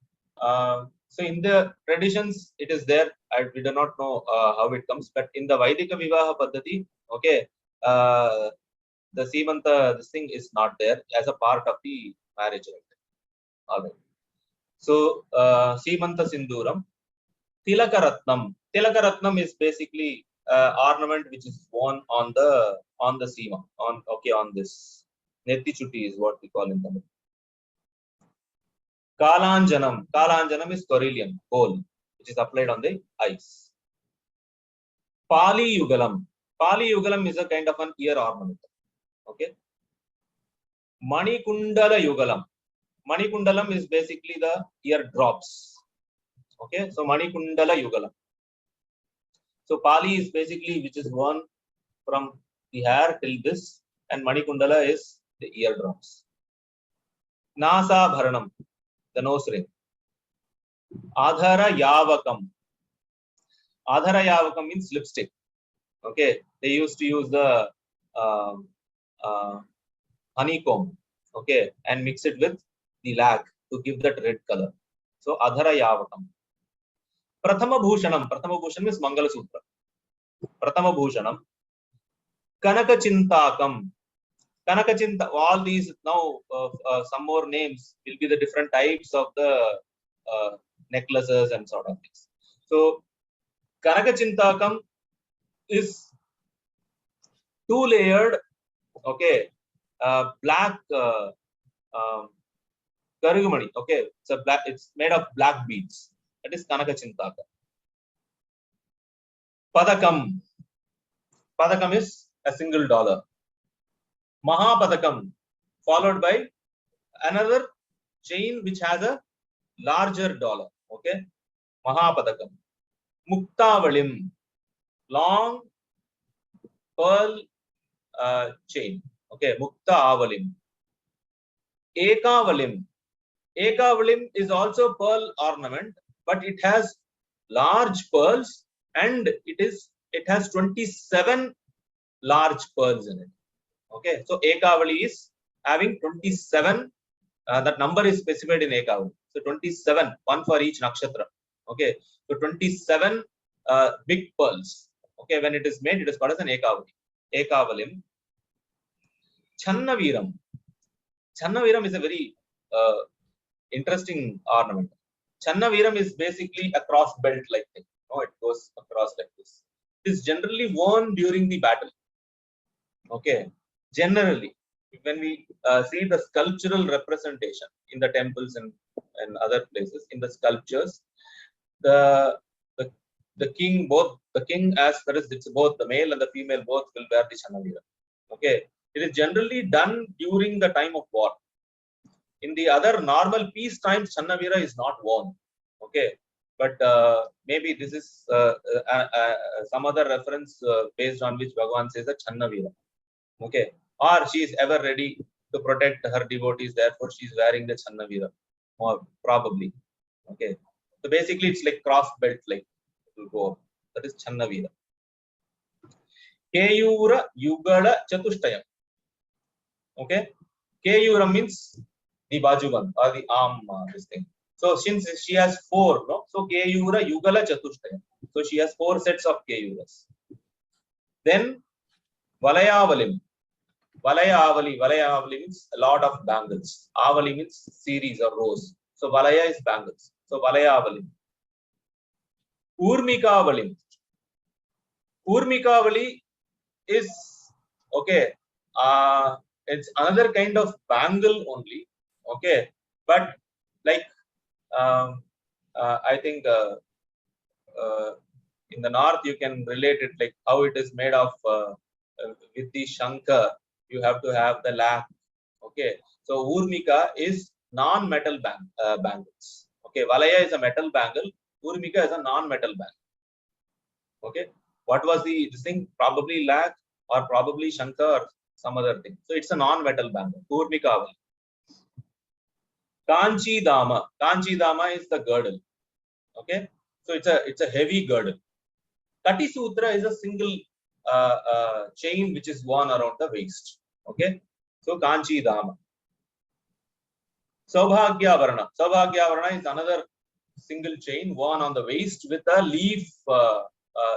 so in the traditions it is there. We do not know how it comes, but in the Vaidika Vivaha Paddhati, okay, the Simanta, this thing is not there as a part of the marriage rite. All right. So Simanta Sinduram, Tilakaratnam. Tilakaratnam is basically ornament which is worn on the Sima, on this. Netti Chutti is what we call in Tamil. Kalanjanam. Kalanjanam is Coryllium, coal, which is applied on the eyes. Pali Yugalam. Pali Yugalam is a kind of an ear ornament. Okay. Manikundala Yugalam. Manikundalam is basically the ear drops. Okay. So Manikundala Yugalam. So Pali is basically which is worn from the hair till this, and Manikundala is the ear drops. Nasa Bharanam, the nose ring. Adhara Yavakam. Adhara Yavakam means lipstick. Okay, they used to use the honeycomb, okay, and mix it with the lag to give that red color. So Adhara Yavakam. Prathama Bhushanam. Prathama Bhushanam is Mangala Sutra. Prathama Bhushanam. Kanaka Chintakam. Kanaka Chinta. All these now some more names will be the different types of the necklaces and sort of things. So Kanaka Chintakam is two-layered, okay, black Karugumani, okay, it's made of black beads. That is Kanaka Chintaka. Padakam. Padakam is a single dollar. Mahapadakam, followed by another chain which has a larger dollar. Okay, Mahapadakam. Muktavalim, long pearl chain. Okay, Muktavalim. Ekavalim. Ekavalim is also pearl ornament, but it has large pearls and it has 27 large pearls in it. Okay, so Ekavali is having 27. That number is specified in Ekavali. So 27, one for each nakshatra. Okay, so 27 big pearls. Okay, when it is made, it is called as an Ekavali. Ekavalim. Channaviram. Channaviram is a very interesting ornament. Channaviram is basically a cross belt like thing. No, it goes across like this. It is generally worn during the battle. Okay, generally, when we see the sculptural representation in the temples and other places, in the sculptures, the king, both the king as well as it's both the male and the female both will wear the Channaviram. Okay, it is generally done during the time of war. In the other normal peace times, Channavira is not worn. Okay, but maybe this is some other reference based on which Bhagavan says that Channavira. Okay, or she is ever ready to protect her devotees, therefore she is wearing the Channavira, or probably. Okay, so basically it's like cross belt, like it will go up. That is Channavira. Keyura Yugala Chatushtayam. Okay, Keyura means the bajuban or the arm, this thing. So since she has 4, no? So Keyura Yugala Chatushtayam. So she has 4 sets of Keyuras. Then Valayavalim. Valayavali means a lot of bangles. Avali means series or rows. So Valaya is bangles. So Valayavalim. Urmikavalim. Urmikavali is okay. It's another kind of bangle only. Okay, but like I think in the north you can relate it like how it is made of with the shankar. You have to have the lac. Okay, so Urmika is non-metal bangles. Okay, Valaya is a metal bangle. Urmika is a non-metal bangle. Okay, what was this thing? Probably lac or probably shankar or some other thing. So it's a non-metal bangle. Urmika. Kanchi Dama. Kanchi Dama is the girdle. Okay, so it's a heavy girdle. Kati Sutra is a single chain which is worn around the waist. Okay, so Kanchi Dama. Saubhagya Avarana. Saubhagya Avarana is another single chain worn on the waist with a leaf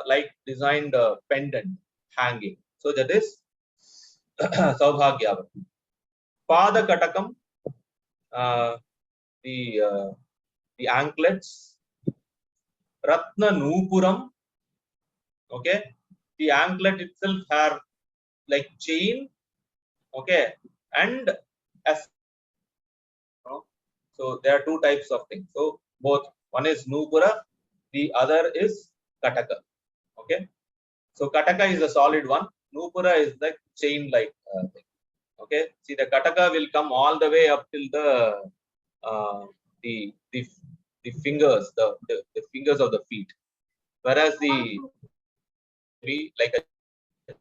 like designed pendant hanging. So that is Saubhagya Avarana. Pada Katakam, the anklets. Ratna Nupuram. Okay, the anklet itself have like chain. Okay, and as so there are two types of things. So both, one is Nupura, the other is Kataka. Okay, so Kataka is a solid one. Nupura is the chain like thing. Okay, see the Kataka will come all the way up till the fingers, the fingers of the feet, whereas the be like a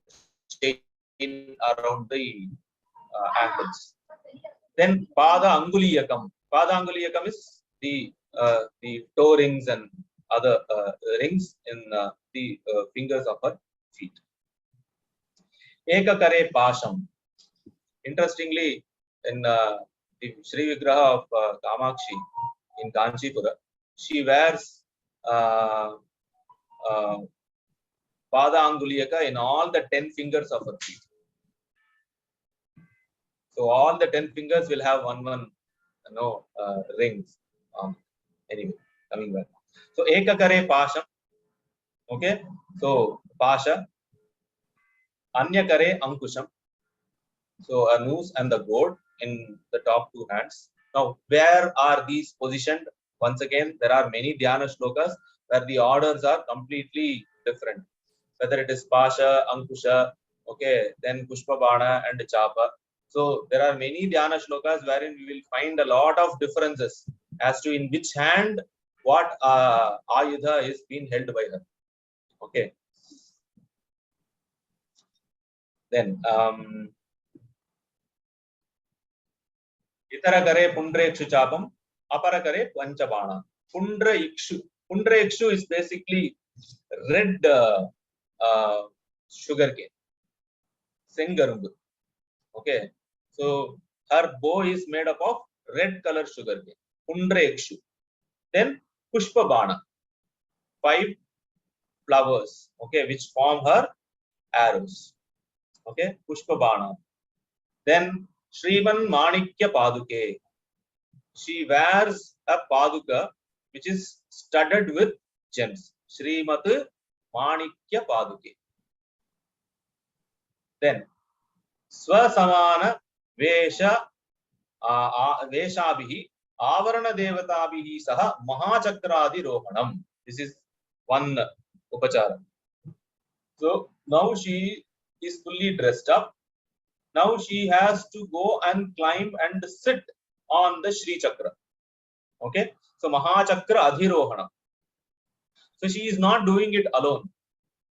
chain around the ankles. Then Pada Anguliyakam. Pada Anguliyakam is the toe rings and other rings in the fingers of her feet. Ekakare Pasham. Interestingly, in the Sri Vigraha of Kamakshi in Kanchipura, she wears Pada Anguliyaka in all the 10 fingers of her feet. So all the 10 fingers will have one rings. Anyway, coming back. So Ekakare Pasham. Okay. So Pasha. Anyakare Ankusham. So a noose and the gourd in the top two hands. Now, where are these positioned? Once again, there are many Dhyana shlokas where the orders are completely different. Whether it is Pasha, Ankusha, okay, then Pushpa Bana and Chapa. So there are many Dhyana shlokas wherein we will find a lot of differences as to in which hand what Ayudha is being held by her. Okay. Then Itara kare Pundra Ikshu Chapam, Apara kare Panchabana. Pundra Ikshu. Pundra Ikshu is basically red sugar cane. Sengarungu. Okay. So her bow is made up of red color sugar cane. Pundra Ikshu. Then Pushpa Bana. 5 flowers. Okay, which form her arrows. Okay, Pushpa Bana. Then Shriman Manikya Paduke. She wears a Paduka which is studded with gems. Srimat Manikya Paduke. Then Swasamana Vesha Veshabhihi Avarana Devatabhihi Saha Mahachakradi Rohanam. This is one Upachara. So now she is fully dressed up. Now she has to go and climb and sit on the Sri Chakra. Okay. So Mahachakra Adhirohana. So she is not doing it alone.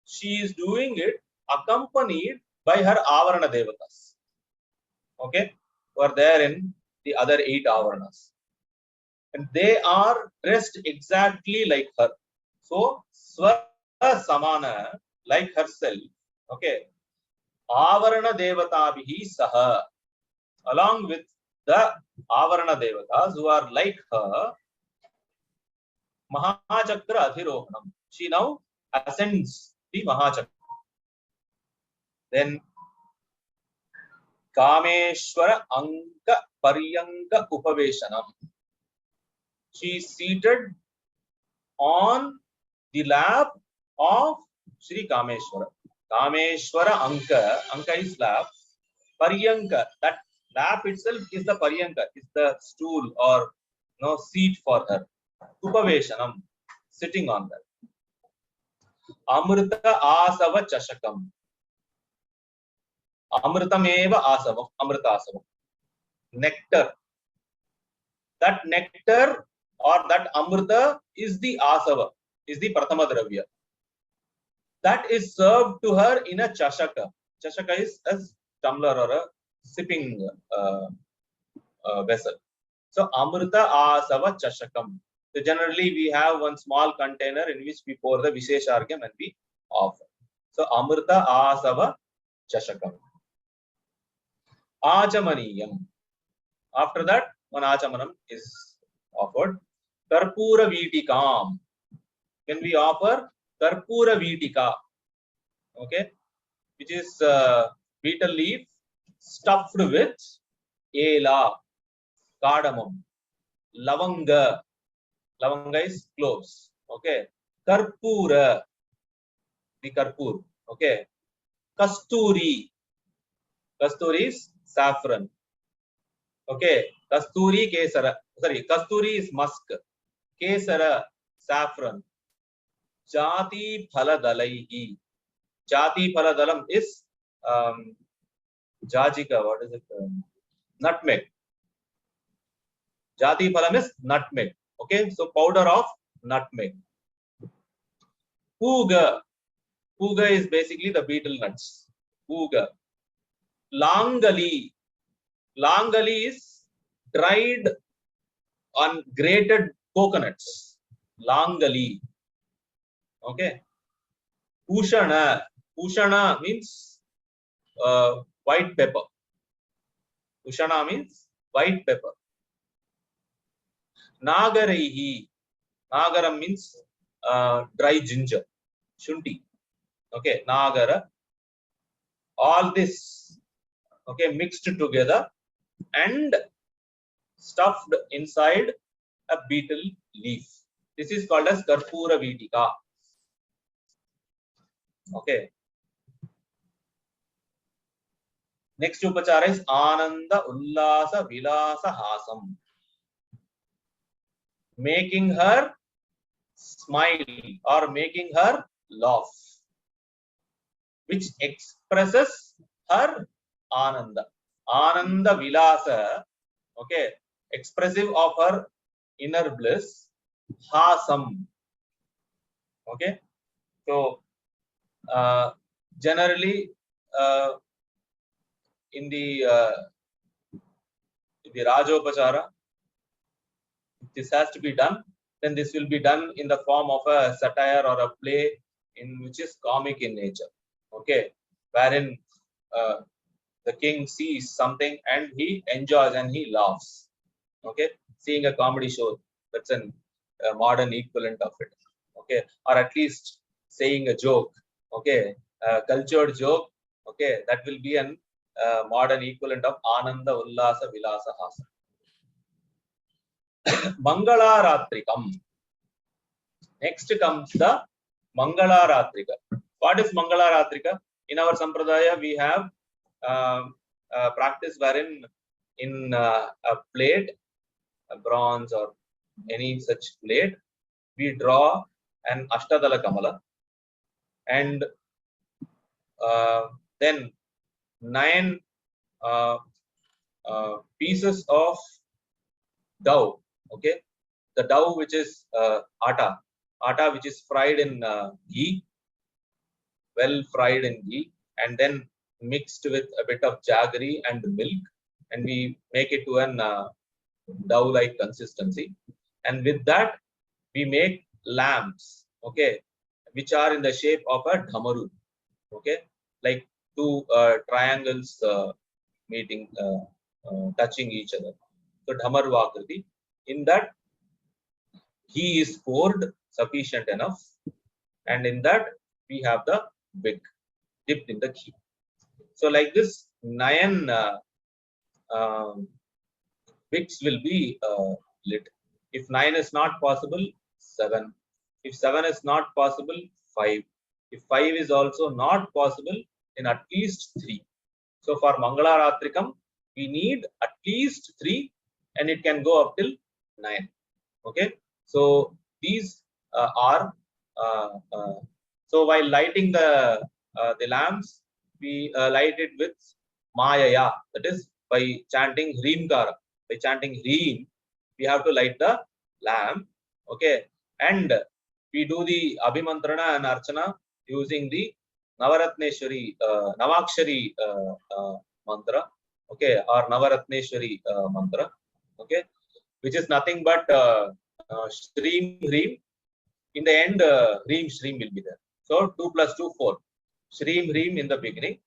She is doing it accompanied by her Avarana Devatas. Okay. Who are there in the other 8 Avaranas. And they are dressed exactly like her. So Swa Samana, like herself. Okay. Avarana Devatabhihi Saha. Along with the Avarana Devatas who are like her, Mahachakra Adhirohanam. She now ascends the Mahachakra. Then Kameshwara Anka Paryanka Upaveshanam. She is seated on the lap of Sri Kameshwara. Kameshwara Anka. Anka is lap. Paryanka. That lap itself is the Paryanka. Is the stool or no seat for her. Upaveshanam. Sitting on that. Amrita Asava Chashakam. Amritameva Asavam. Amrita Asavam. Nectar. That nectar or that Amrita is the Asava. Is the Prathama Dravya. That is served to her in a Chashaka. Chashaka is a tumbler or a sipping vessel. So Amrita Asava Chashakam. So generally we have one small container in which we pour the Visheshargham and we offer. So Amrita Asava Chashakam. Achamaniyam. After that, one Achamanam is offered. Karpura Vitikam. When we offer Karpura Vitika, okay, which is betel leaf stuffed with ela, cardamom, lavanga. Lavanga is cloves. Okay. Karpura, the karpur. Okay. Kasturi. Kasturi is saffron. Okay. Kasturi kesara. Sorry, kasturi is musk. Kesara, saffron. Jati phaladalaihi. Jati phaladalam is jajika. What is it? Nutmeg. Jati phalam is nutmeg. Okay, so powder of nutmeg. Puga. Puga is basically the betel nuts. Puga. Langali. Langali is dried on grated coconuts. Langali. Okay. Ushana. Ushana means white pepper. Ushana means white pepper. Nagaraihi. Nagaram means dry ginger. Shunti. Okay. Nagara. All this, okay, mixed together and stuffed inside a betel leaf. This is called as Karpura Vitika. Okay. Next upachara is Ananda Ullasa Vilasa Hasam. Making her smile or making her laugh, which expresses her Ananda. Ananda Vilasa, okay, expressive of her inner bliss, Hasam. Okay, so generally in the Rajopachara, this has to be done, then this will be done in the form of a satire or a play in which is comic in nature. Okay, wherein the king sees something and he enjoys and he laughs. Okay, seeing a comedy show, that's a modern equivalent of it. Okay, or at least saying a joke. Okay, a cultured joke. Okay, that will be an modern equivalent of Ananda Ullasa Vilasa Hasa. Mangalaratrikam. Next comes the Mangalaratrika. What is Mangalaratrika? In our Sampradaya, we have practice wherein in a plate, a bronze or any such plate, we draw an Ashtadala Kamala and then 9 pieces of dough. Okay, the dough which is atta which is fried in ghee, well fried in ghee, and then mixed with a bit of jaggery and milk, and we make it to an dough-like consistency. And with that, we make lamps, okay, which are in the shape of a dhamaru, okay, like 2 triangles meeting, touching each other. So dhamaru akriti. In that, ghee is poured sufficient enough, and in that we have the wick dipped in the ghee. So like this, 9 wicks will be lit. If 9 is not possible, 7. If 7 is not possible, 5. If 5 is also not possible, then at least 3. So for Mangalaratrikam, we need at least 3, and it can go up till 9. Okay. So these are so while lighting the lamps, we light it with Mayaya, that is by chanting Hreemkara. By chanting Hreem, we have to light the lamp. Okay, and we do the Abhimantrana and Archana using the Navaratneshwari, Navakshari mantra. Okay, or Navaratneshwari mantra. Okay, which is nothing but Shreem Hreem. In the end, Hreem Shreem will be there. So 2 plus 2, 4. Shreem Hreem in the beginning.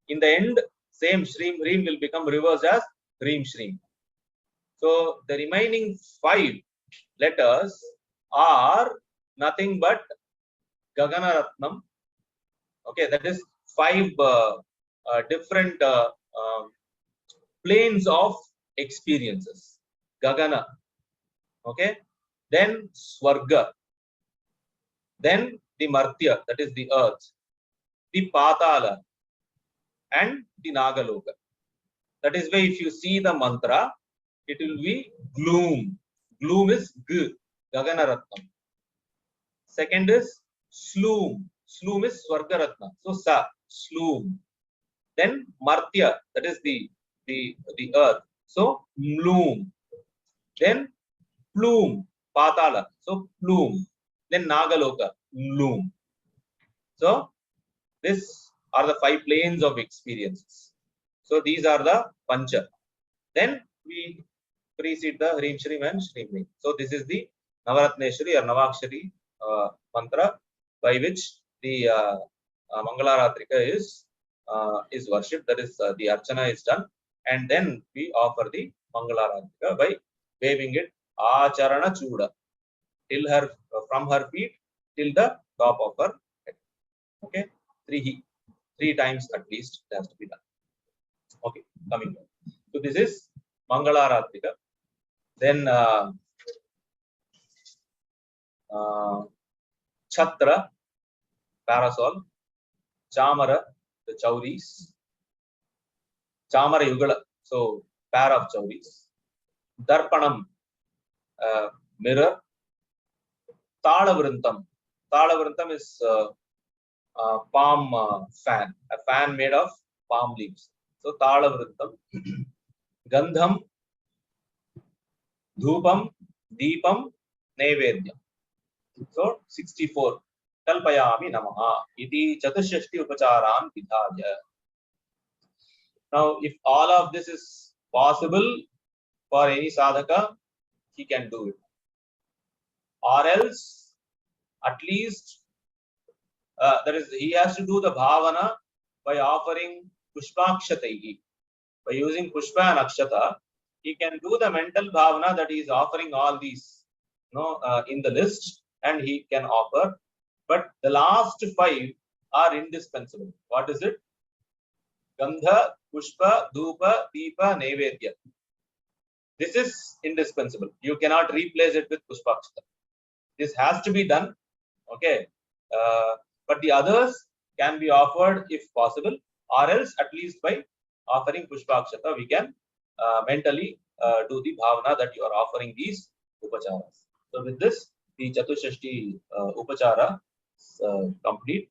In the end, same Shreem Hreem will become reversed as Hreem Shreem. So the remaining 5 letters are nothing but Gagana Ratnam. Okay, that is 5 different planes of experiences. Gagana. Okay, then Swarga. Then the Martya, that is the earth, the Patala, and the Nagaloka. That is why if you see the mantra, it will be gloom. Gloom is G, Gaganaratnam. Second is Sloom. Sloom is Swargaratna. So Sa, Sloom. Then Martya, that is the earth. So Mloom. Then Plume, Patala. So Plume. Then Nagaloka, Mloom. So these are the 5 planes of experiences. So these are the Pancha. Then we precede the Hreem Shreem and Shreem Hreem. So this is the Navaratneshwari or Navakshari mantra by which the Mangalaratrika is worshipped. That is the Archana is done, and then we offer the Mangalaratrika by waving it Acharana Chuda till her from her feet till the top of her head. Okay, 3 times at least it has to be done. Okay, coming back. So this is Mangalaratrika. Then Chhatra, parasol, Chamara, the chauris, Chamara Yugala, so pair of chauris, Darpanam, mirror, Talavrintam. Talavrintam is palm fan, a fan made of palm leaves. So Talavrintam, Gandham, Dhupam, Deepam, Nevedyam. So 64. Kalpayami Namaha. Iti Chatushashti Upacharan Vidhaya. Now, if all of this is possible for any sadhaka, he can do it. Or else, at least, that is, he has to do the bhavana by offering pushpakshatayi. By using pushpa and akshata, he can do the mental bhavana that he is offering all these, in the list, and he can offer. But the last 5 are indispensable. What is it? Gandha, Pushpa, Dhupa, Deepa, Nevedya. This is indispensable. You cannot replace it with Pushpakshata. This has to be done. Okay. But the others can be offered if possible, or else at least by offering Pushpakshata, we can mentally do the bhavana that you are offering these upacharas. So with this, the Chatushashti upachara complete.